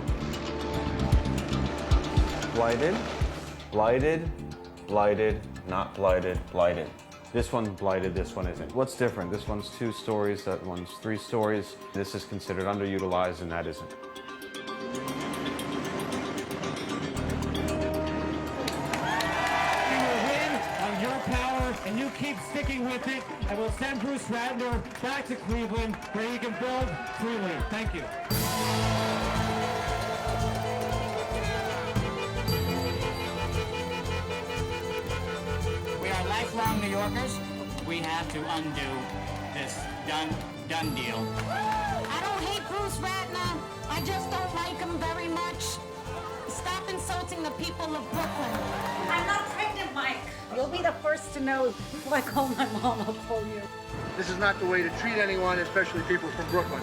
Blighted, blighted, blighted, not blighted, blighted. This one's blighted, this one isn't. What's different? This one's 2 stories, that one's 3 stories. This is considered underutilized and that isn't. And you keep sticking with it, I will send Bruce Ratner back to Cleveland where he can build freely. Thank you. We are lifelong New Yorkers. We have to undo this done deal. I don't hate Bruce Ratner. I just don't like him very much. Stop insulting the people of Brooklyn. I'm not pregnant, Mike. You'll be the first to know if I call my mom, I'll call you. This is not the way to treat anyone, especially people from Brooklyn.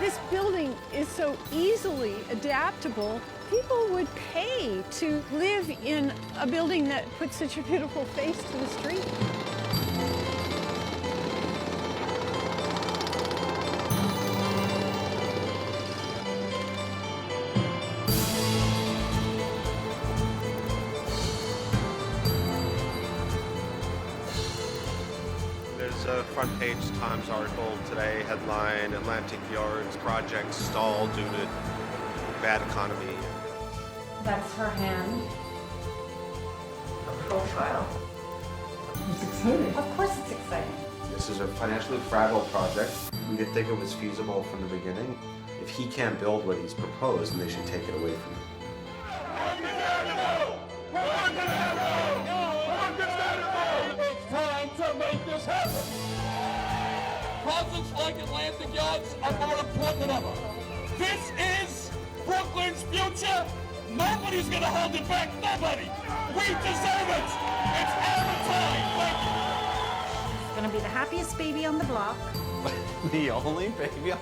This building is so easily adaptable. People would pay to live in a building that puts such a beautiful face to the street. There's a front page Times article today, headline, Atlantic Yards project stalled due to bad economy. That's her hand. A profile. It's exciting. Of course it's exciting. This is a financially fragile project. We didn't think it was feasible from the beginning. If he can't build what he's proposed, then they should take it away from him. It's time to make this happen. Projects like Atlantic Yards are more important than ever. This is Brooklyn's future. Nobody's gonna hold it back. Nobody. We deserve it. It's our time. Thank you. She's gonna be the happiest baby on the block. The only baby on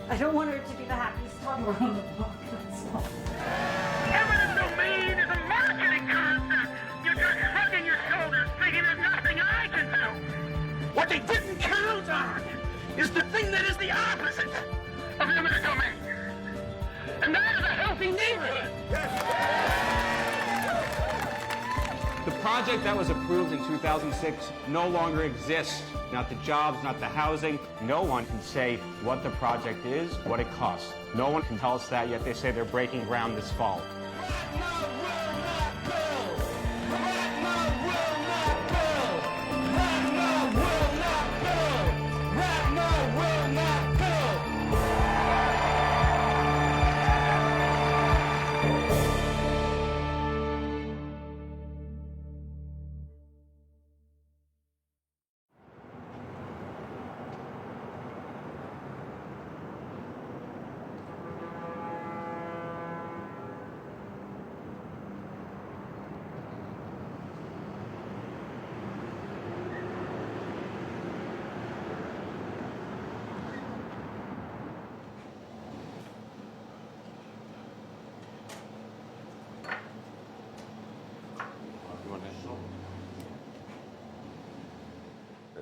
I don't want her to be the happiest toddler on the block. That's all. Eminent domain is a marketing concept. You're just shrugging your shoulders, thinking there's nothing I can do. What they didn't count on is the thing that is the opposite of eminent domain. And that is a healthy neighborhood. The project that was approved in 2006 no longer exists. Not the jobs, not the housing. No one can say what the project is, what it costs. No one can tell us that, yet they say they're breaking ground this fall.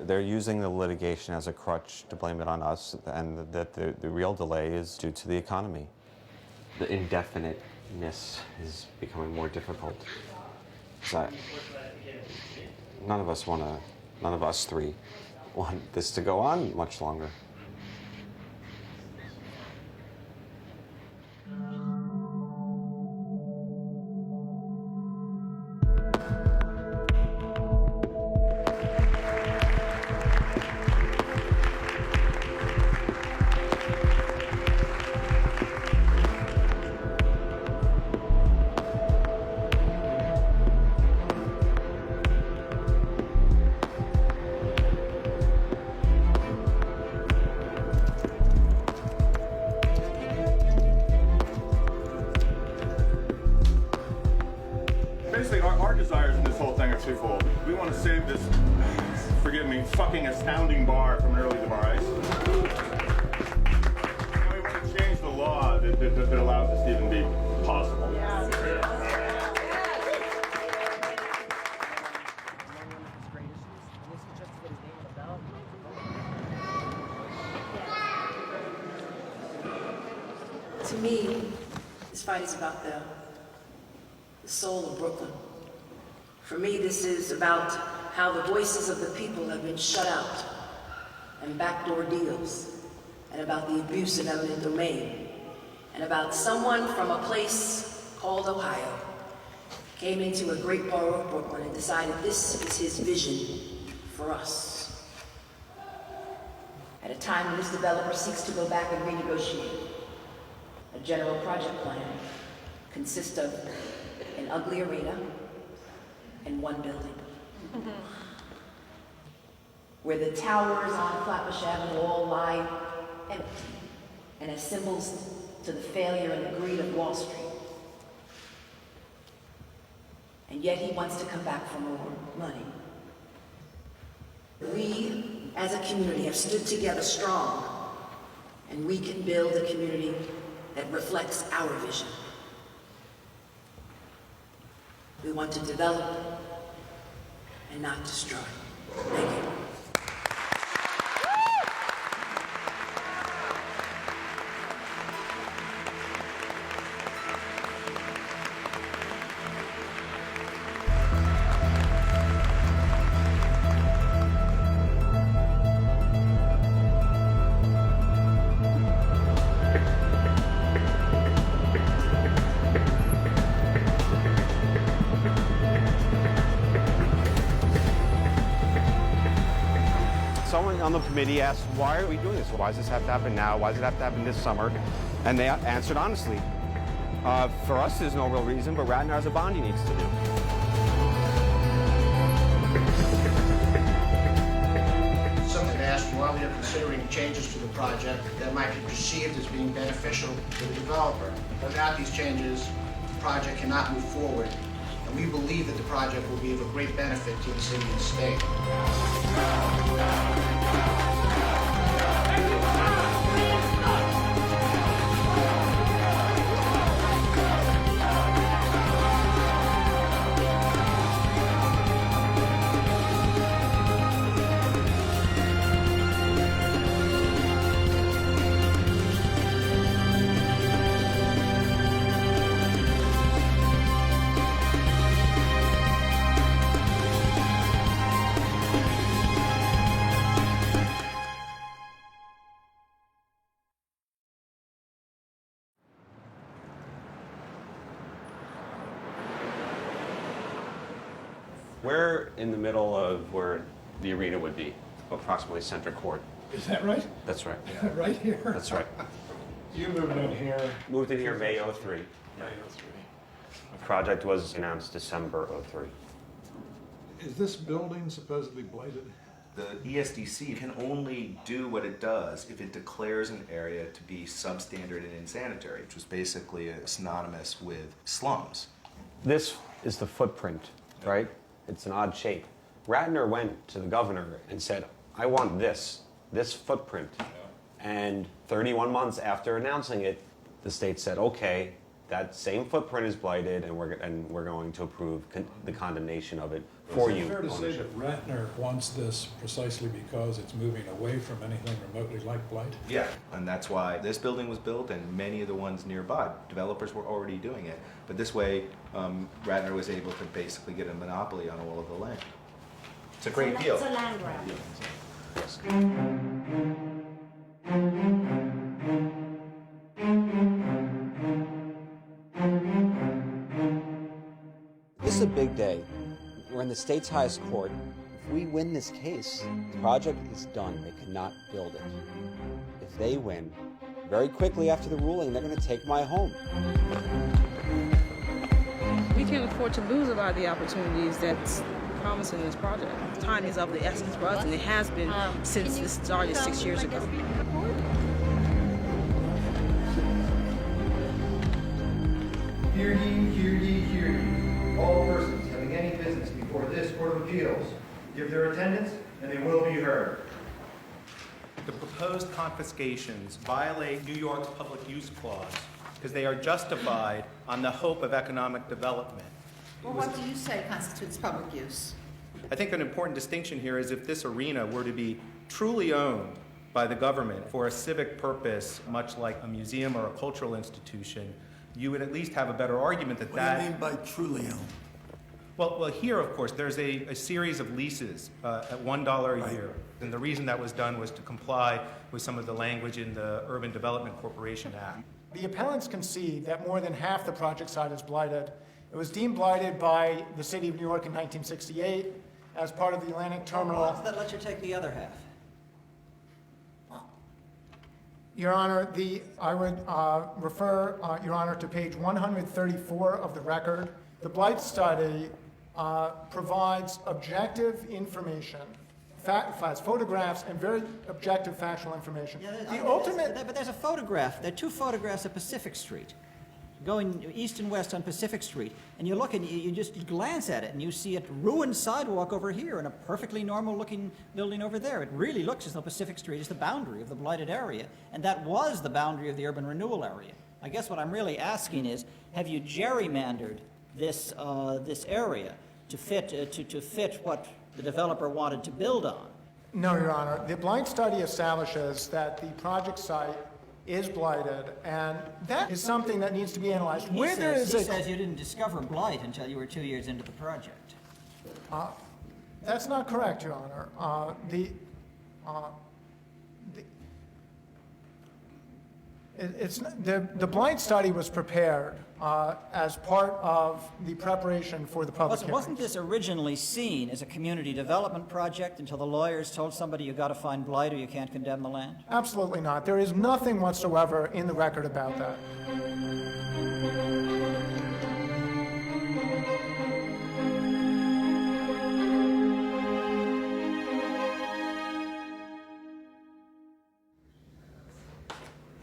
They're using the litigation as a crutch to blame it on us, and that the real delay is due to the economy. The indefiniteness is becoming more difficult. None of us three want this to go on much longer. fucking astounding bar from an early demise. And we want to change the law that allows this to even be possible. To me, this fight is about the soul of Brooklyn. For me, this is about how the voices of the people have been shut out and backdoor deals, and about the abuse of eminent domain, and about someone from a place called Ohio came into a great borough of Brooklyn and decided this is his vision for us. At a time when this developer seeks to go back and renegotiate, a general project plan consists of an ugly arena and one building. Where the towers on Flatbush Avenue all lie empty and as symbols to the failure and the greed of Wall Street. And yet he wants to come back for more money. We, as a community, have stood together strong, and we can build a community that reflects our vision. We want to develop and not destroy. Thank you. Someone on the committee asked, why are we doing this? Why does this have to happen now? Why does it have to happen this summer? And they answered honestly. For us, there's no real reason, but Ratner has a bond he needs to do. Someone asked why we are considering changes to the project that might be perceived as being beneficial to the developer. Without these changes, the project cannot move forward, and we believe that the project will be of a great benefit to the city and state. We're in the middle of where the arena would be, approximately center court. Is that right? That's right. Right here? That's right. You moved in here? Moved in here May '03. May '03. The project was announced December '03. Is this building supposedly blighted? The ESDC can only do what it does if it declares an area to be substandard and insanitary, which was basically synonymous with slums. This is the footprint, right? It's an odd shape. Ratner went to the governor and said, I want this footprint. And 31 months after announcing it, the state said, okay, that same footprint is blighted, and we're going to approve the condemnation of it for you. Is it fair to say that Ratner wants this precisely because it's moving away from anything remotely like blight? Yeah, and that's why this building was built and many of the ones nearby. Developers were already doing it, but this way Ratner was able to basically get a monopoly on all of the land. It's a great deal. It's a land grab. This is a big day. We're in the state's highest court. If we win this case, the project is done. They cannot build it. If they win, very quickly after the ruling, they're going to take my home. We can't afford to lose a lot of the opportunities that's promised in this project. Time is of the essence for us, and it has been since this started 6 years ago. Hear ye, hear ye, hear ye. All persons having any business before this Court of Appeals give their attendance and they will be heard. The proposed confiscations violate New York's public use clause because they are justified on the hope of economic development. Well, what do you say constitutes public use? I think an important distinction here is if this arena were to be truly owned by the government for a civic purpose, much like a museum or a cultural institution, you would at least have a better argument that What do you mean by truly owned? Well, here, of course, there's a series of leases at $1 a year. And the reason that was done was to comply with some of the language in the Urban Development Corporation Act. The appellants concede that more than half the project site is blighted. It was deemed blighted by the city of New York in 1968 as part of the Atlantic Terminal. Why does that let you take the other half? Your Honor, I would refer, Your Honor, to page 134 of the record. The blight study provides objective information, has photographs and very objective factual information. Yeah, but there's a photograph. There are two photographs of Pacific Street, going east and west on Pacific Street, and you look and you just glance at it and you see a ruined sidewalk over here and a perfectly normal looking building over there. It really looks as though Pacific Street is the boundary of the blighted area, and that was the boundary of the urban renewal area. I guess what I'm really asking is, have you gerrymandered this area to fit what the developer wanted to build on? No, Your Honor. The blight study establishes that the project site is blighted, and that is something that needs to be analyzed. He says you didn't discover blight until you were 2 years into the project. That's not correct, Your Honor. The blight study was prepared as part of the preparation for the public hearing. Wasn't this originally seen as a community development project until the lawyers told somebody you got to find blight or you can't condemn the land? Absolutely not. There is nothing whatsoever in the record about that.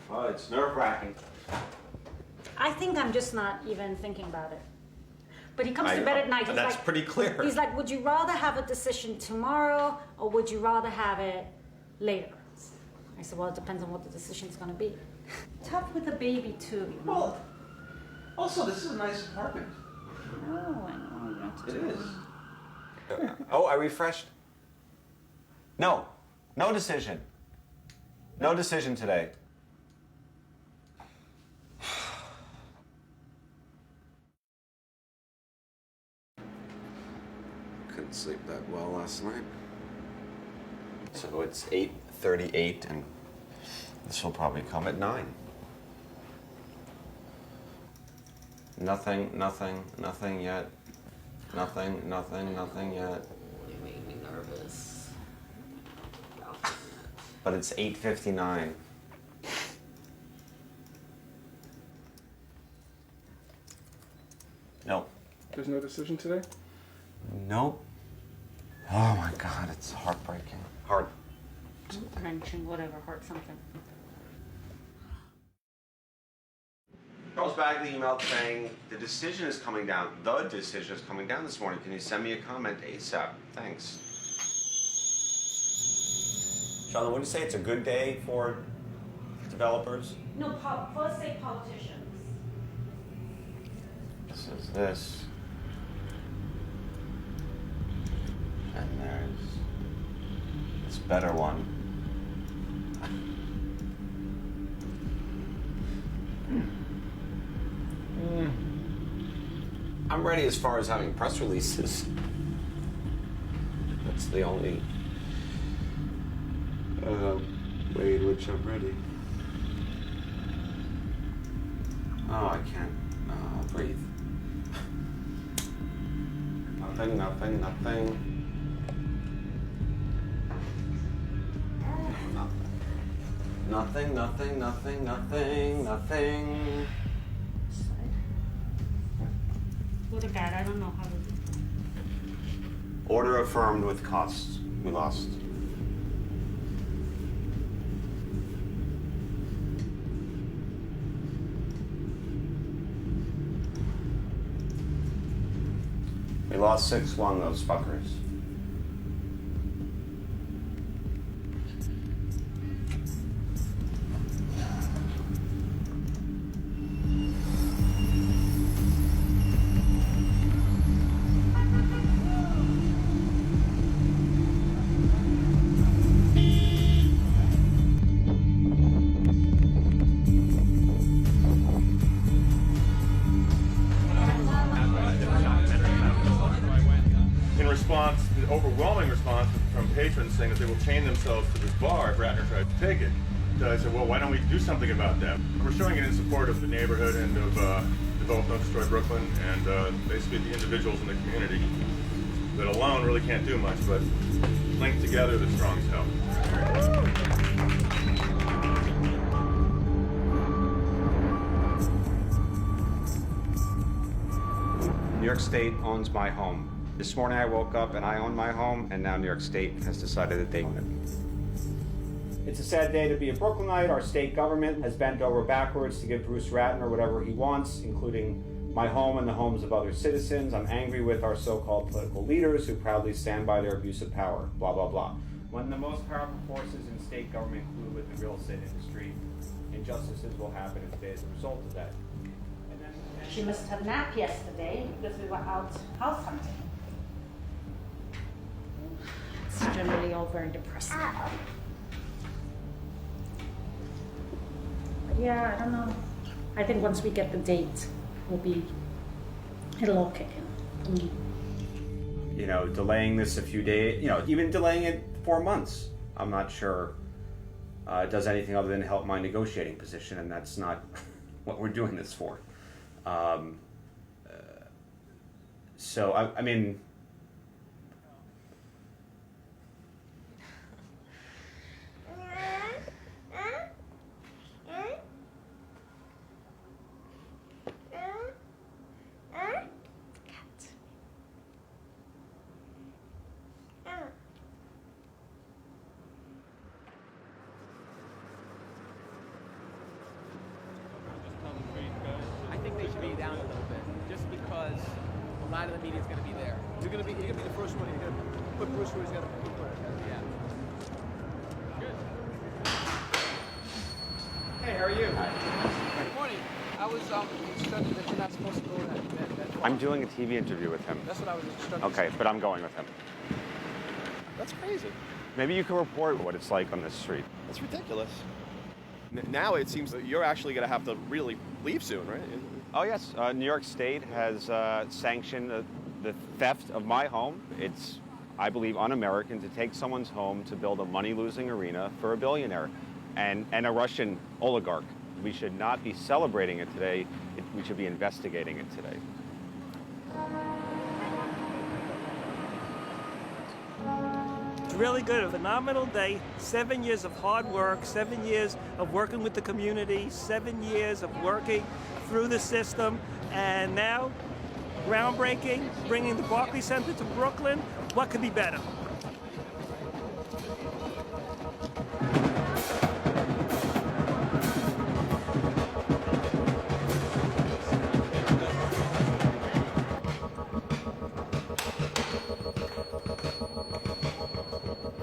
Oh, it's nerve-wracking. I think I'm just not even thinking about it. But he comes to bed at night. That's pretty clear. He's like, would you rather have a decision tomorrow or would you rather have it later? I said, well, it depends on what the decision's going to be. Tough with a baby, too. You know? Well, also, this is a nice apartment. Oh, I know what to do. It is. Oh, I refreshed. No decision. No decision today. Couldn't sleep that well last night. So it's 8:38 and this will probably come at 9. Nothing yet. Nothing yet. You make me nervous. But it's 8:59. Nope. There's no decision today? Nope. Oh my God, it's heartbreaking. Wrenching, whatever, heart something. Charles Bagley emailed saying, the decision is coming down. The decision is coming down this morning. Can you send me a comment ASAP? Thanks. Charlotte, would you say it's a good day for developers? No, first say politicians. This is this. And there's this better one. I'm ready as far as having press releases. That's the only way in which I'm ready. Oh, I can't breathe. Nothing. Nothing. Go to bed, I don't know how to do it. Order affirmed with costs. We lost. We lost 6-1, those fuckers. overwhelming response from patrons saying that they will chain themselves to this bar if Ratner tries to take it. So I said, well, why don't we do something about that? We're showing it in support of the neighborhood and of Develop, Don't Destroy Brooklyn, and basically the individuals in the community that alone really can't do much, but linked together, the strong as hell. New York State owns my home. This morning I woke up and I own my home, and now New York State has decided that they own it. It's a sad day to be a Brooklynite. Our state government has bent over backwards to give Bruce Ratner whatever he wants, including my home and the homes of other citizens. I'm angry with our so-called political leaders who proudly stand by their abuse of power, blah, blah, blah. When the most powerful forces in state government collude with the real estate industry, injustices will happen today as a result of that. She must have napped yesterday because we were out house hunting. It's generally all very depressing. But yeah, I don't know. I think once we get the date, it'll all kick in. You know, delaying this a few days, you know, even delaying it 4 months, I'm not sure does anything other than help my negotiating position, and that's not what we're doing this for. So, I mean, I think they should be down a little bit, just because a lot of the media is going to be there. You're going to be the first one. You're going to put Bruce where he's going to put it. Yeah. Good. Hey, how are you? Good morning. I was instructed that you're not supposed to go that far. I'm doing a TV interview with him. That's what I was instructed. Okay, but I'm going with him. That's crazy. Maybe you can report what it's like on this street. That's ridiculous. Now it seems that you're actually going to have to really leave soon, right? Oh, yes. New York State has sanctioned the theft of my home. It's, I believe, un-American to take someone's home to build a money-losing arena for a billionaire and a Russian oligarch. We should not be celebrating it today. We should be investigating it today. It's really good. A phenomenal day. 7 years of hard work, 7 years of working with the community, 7 years of working through the system, and now groundbreaking, bringing the Barclays Center to Brooklyn. What could be better?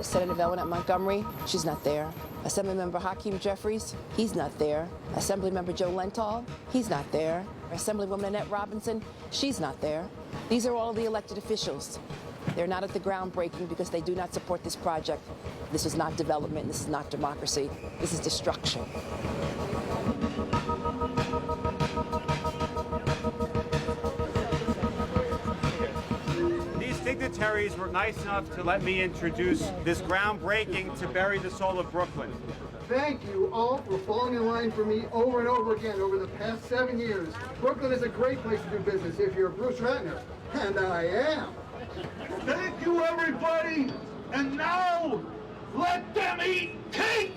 Senator Velvin at Montgomery, she's not there. Assemblymember Hakeem Jeffries, he's not there. Assemblymember Joe Lenthal, he's not there. Assemblywoman Annette Robinson, she's not there. These are all the elected officials. They're not at the groundbreaking because they do not support this project. This is not development, this is not democracy, this is destruction. Dignitaries were nice enough to let me introduce this groundbreaking to bury the soul of Brooklyn. Thank you all for falling in line for me over and over again over the past 7 years. Brooklyn is a great place to do business if you're Bruce Ratner, and I am. Thank you, everybody. And now, let them eat cake!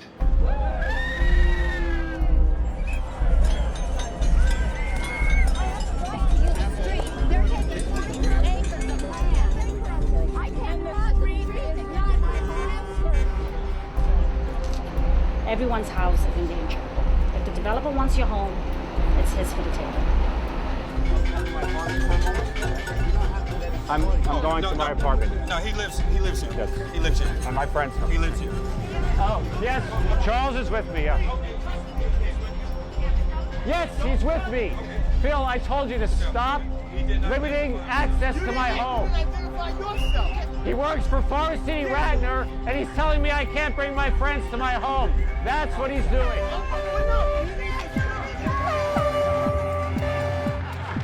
Everyone's house is in danger. If the developer wants your home, it's his for the taking. I'm going to my apartment. No, he lives here. Yes. He lives here. And my friends. He lives here. Oh, yes, Charles is with me. Yes, he's with me. Phil, I told you to stop limiting access to my home. He works for Forest City Ratner, and he's telling me I can't bring my friends to my home. That's what he's doing.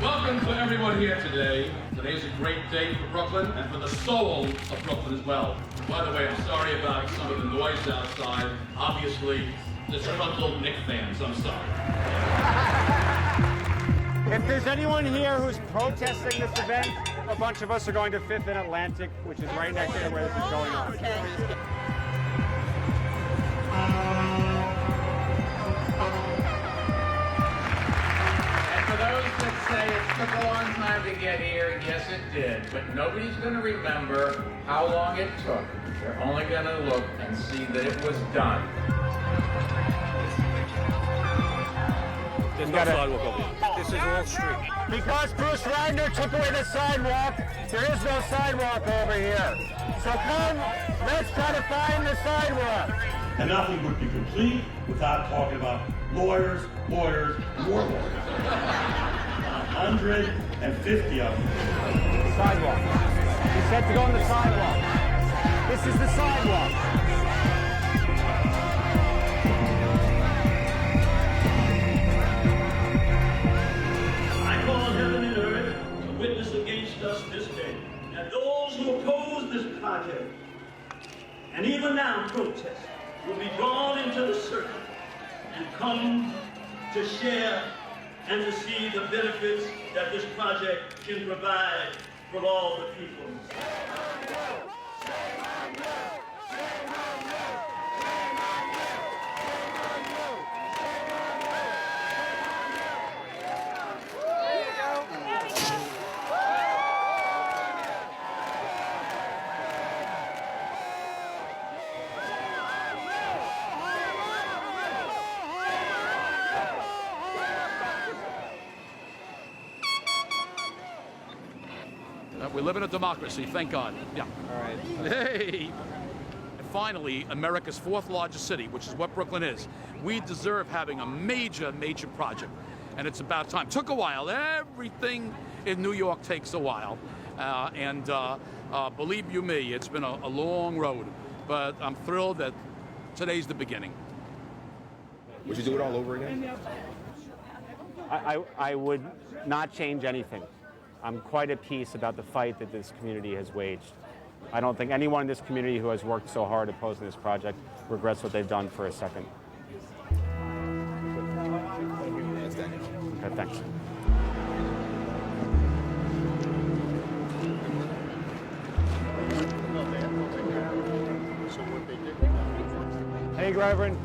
Welcome to for everyone here today. Today's a great day for Brooklyn and for the soul of Brooklyn as well. By the way, I'm sorry about some of the noise outside. Obviously, disgruntled Knicks fans. I'm sorry. If there's anyone here who's protesting this event, a bunch of us are going to Fifth and Atlantic, which is right next to where this is going on. And for those that say it took a long time to get here, yes it did, but nobody's going to remember how long it took. They're only going to look and see that it was done. There's no sidewalk over here. This is Wall Street. Because Bruce Ratner took away the sidewalk, there is no sidewalk over here. So come, let's try to find the sidewalk. And nothing would be complete without talking about lawyers, lawyers, more lawyers. 150 of them. Sidewalk. He said to go on the sidewalk. This is the sidewalk. I call heaven and earth to witness against us this day. And those who oppose this project, and even now protest, will be drawn into the circle and come to share and to see the benefits that this project can provide for all the people. We live in a democracy, thank God. Yeah. All right. Hey! And finally, America's fourth largest city, which is what Brooklyn is. We deserve having a major, major project. And it's about time. Took a while. Everything in New York takes a while. Believe you me, it's been a long road. But I'm thrilled that today's the beginning. Would you do it all over again? I would not change anything. I'm quite at peace about the fight that this community has waged. I don't think anyone in this community who has worked so hard opposing this project regrets what they've done for a second. Thanks, Daniel. Okay, thanks. Hey, Reverend.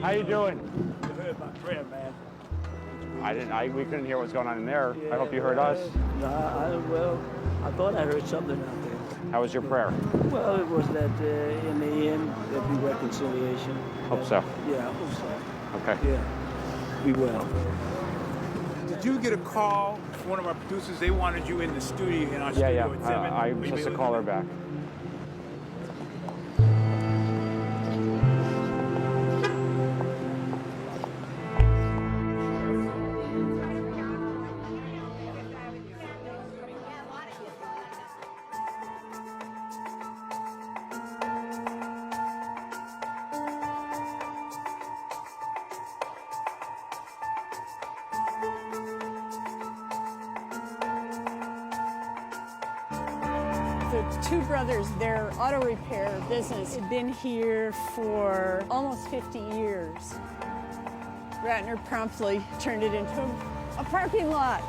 How you doing? You heard my prayer, man. We couldn't hear what's going on in there. I hope you heard us. I thought I heard something out there. How was your prayer? Well, it was that in the end, there'll be reconciliation. Hope so. Yeah, I hope so. Okay. Yeah, we will. Did you get a call from one of our producers? They wanted you in the studio, in our studio Yeah. at 7. I'm supposed to call her back. The two brothers, their auto repair business had been here for almost 50 years. Ratner promptly turned it into a parking lot.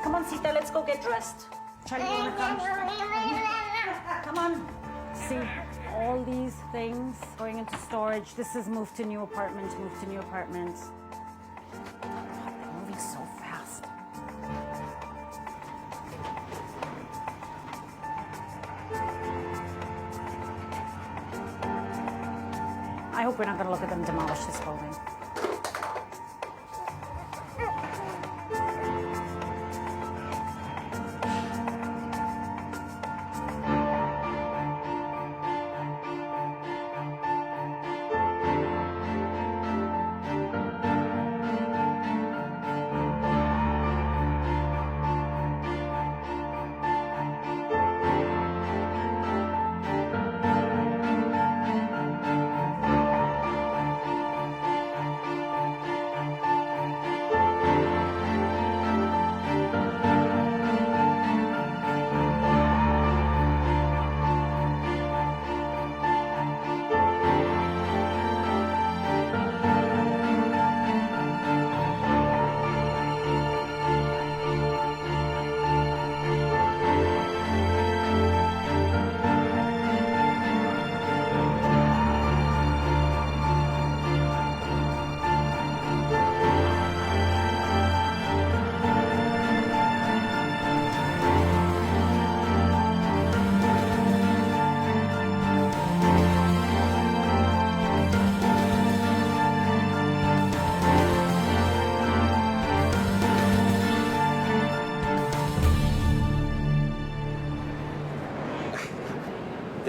Come on, Sita, let's go get dressed. Charlie, you wanna come? Come on. See, all these things going into storage. This is move to new apartments, move to new apartments. They're moving so fast. I hope we're not gonna look at them demolish this building.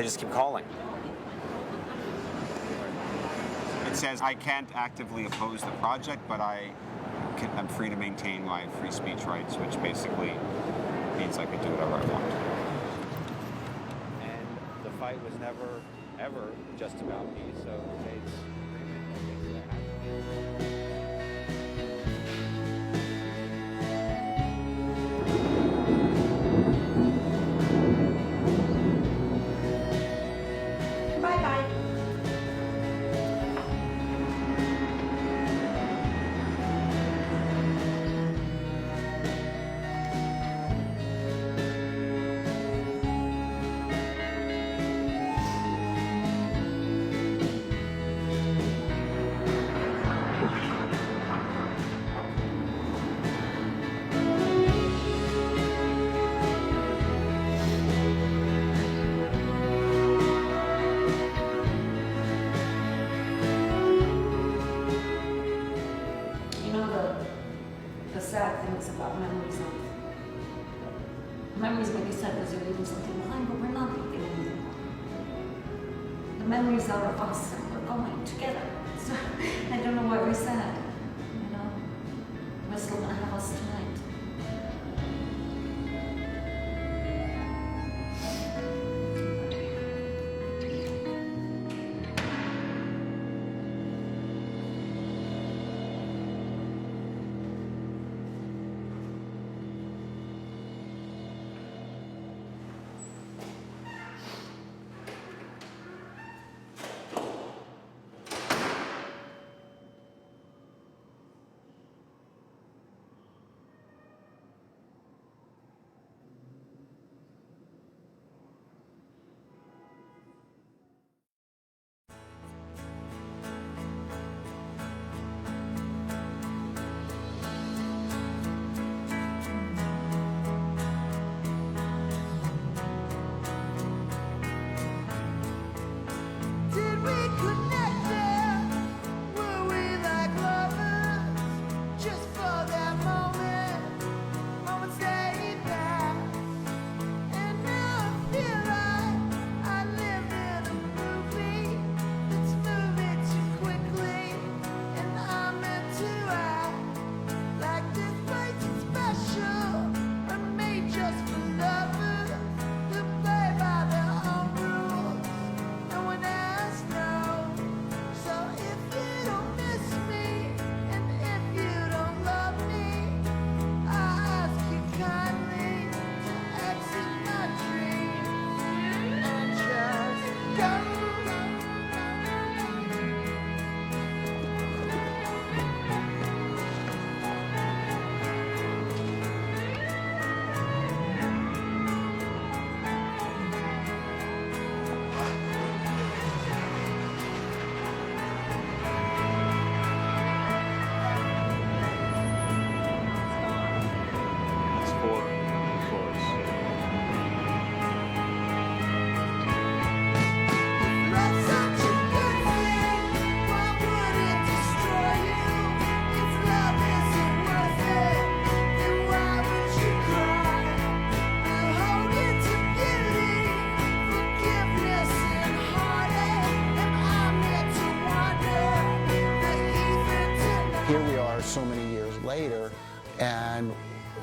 They just keep calling. It says I can't actively oppose the project, but I'm free to maintain my free speech rights, which basically means I could do whatever I want. And the fight was never, ever just about me, so it's agreement that makes that happen. Memories may be sad because you're leaving something behind, but we're not leaving anything. The memories are of us and we're going together. So I don't know why we're sad. You know, we're still gonna have us tonight. So many years later, and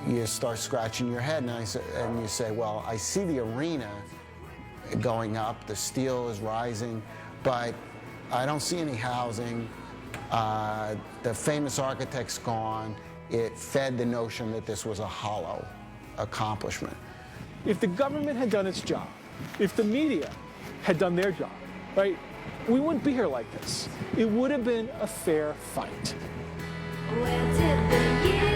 you start scratching your head, and you say, well, I see the arena going up, the steel is rising, but I don't see any housing. The famous architect's gone. It fed the notion that this was a hollow accomplishment. If the government had done its job, if the media had done their job, right, we wouldn't be here like this. It would have been a fair fight. Where did the years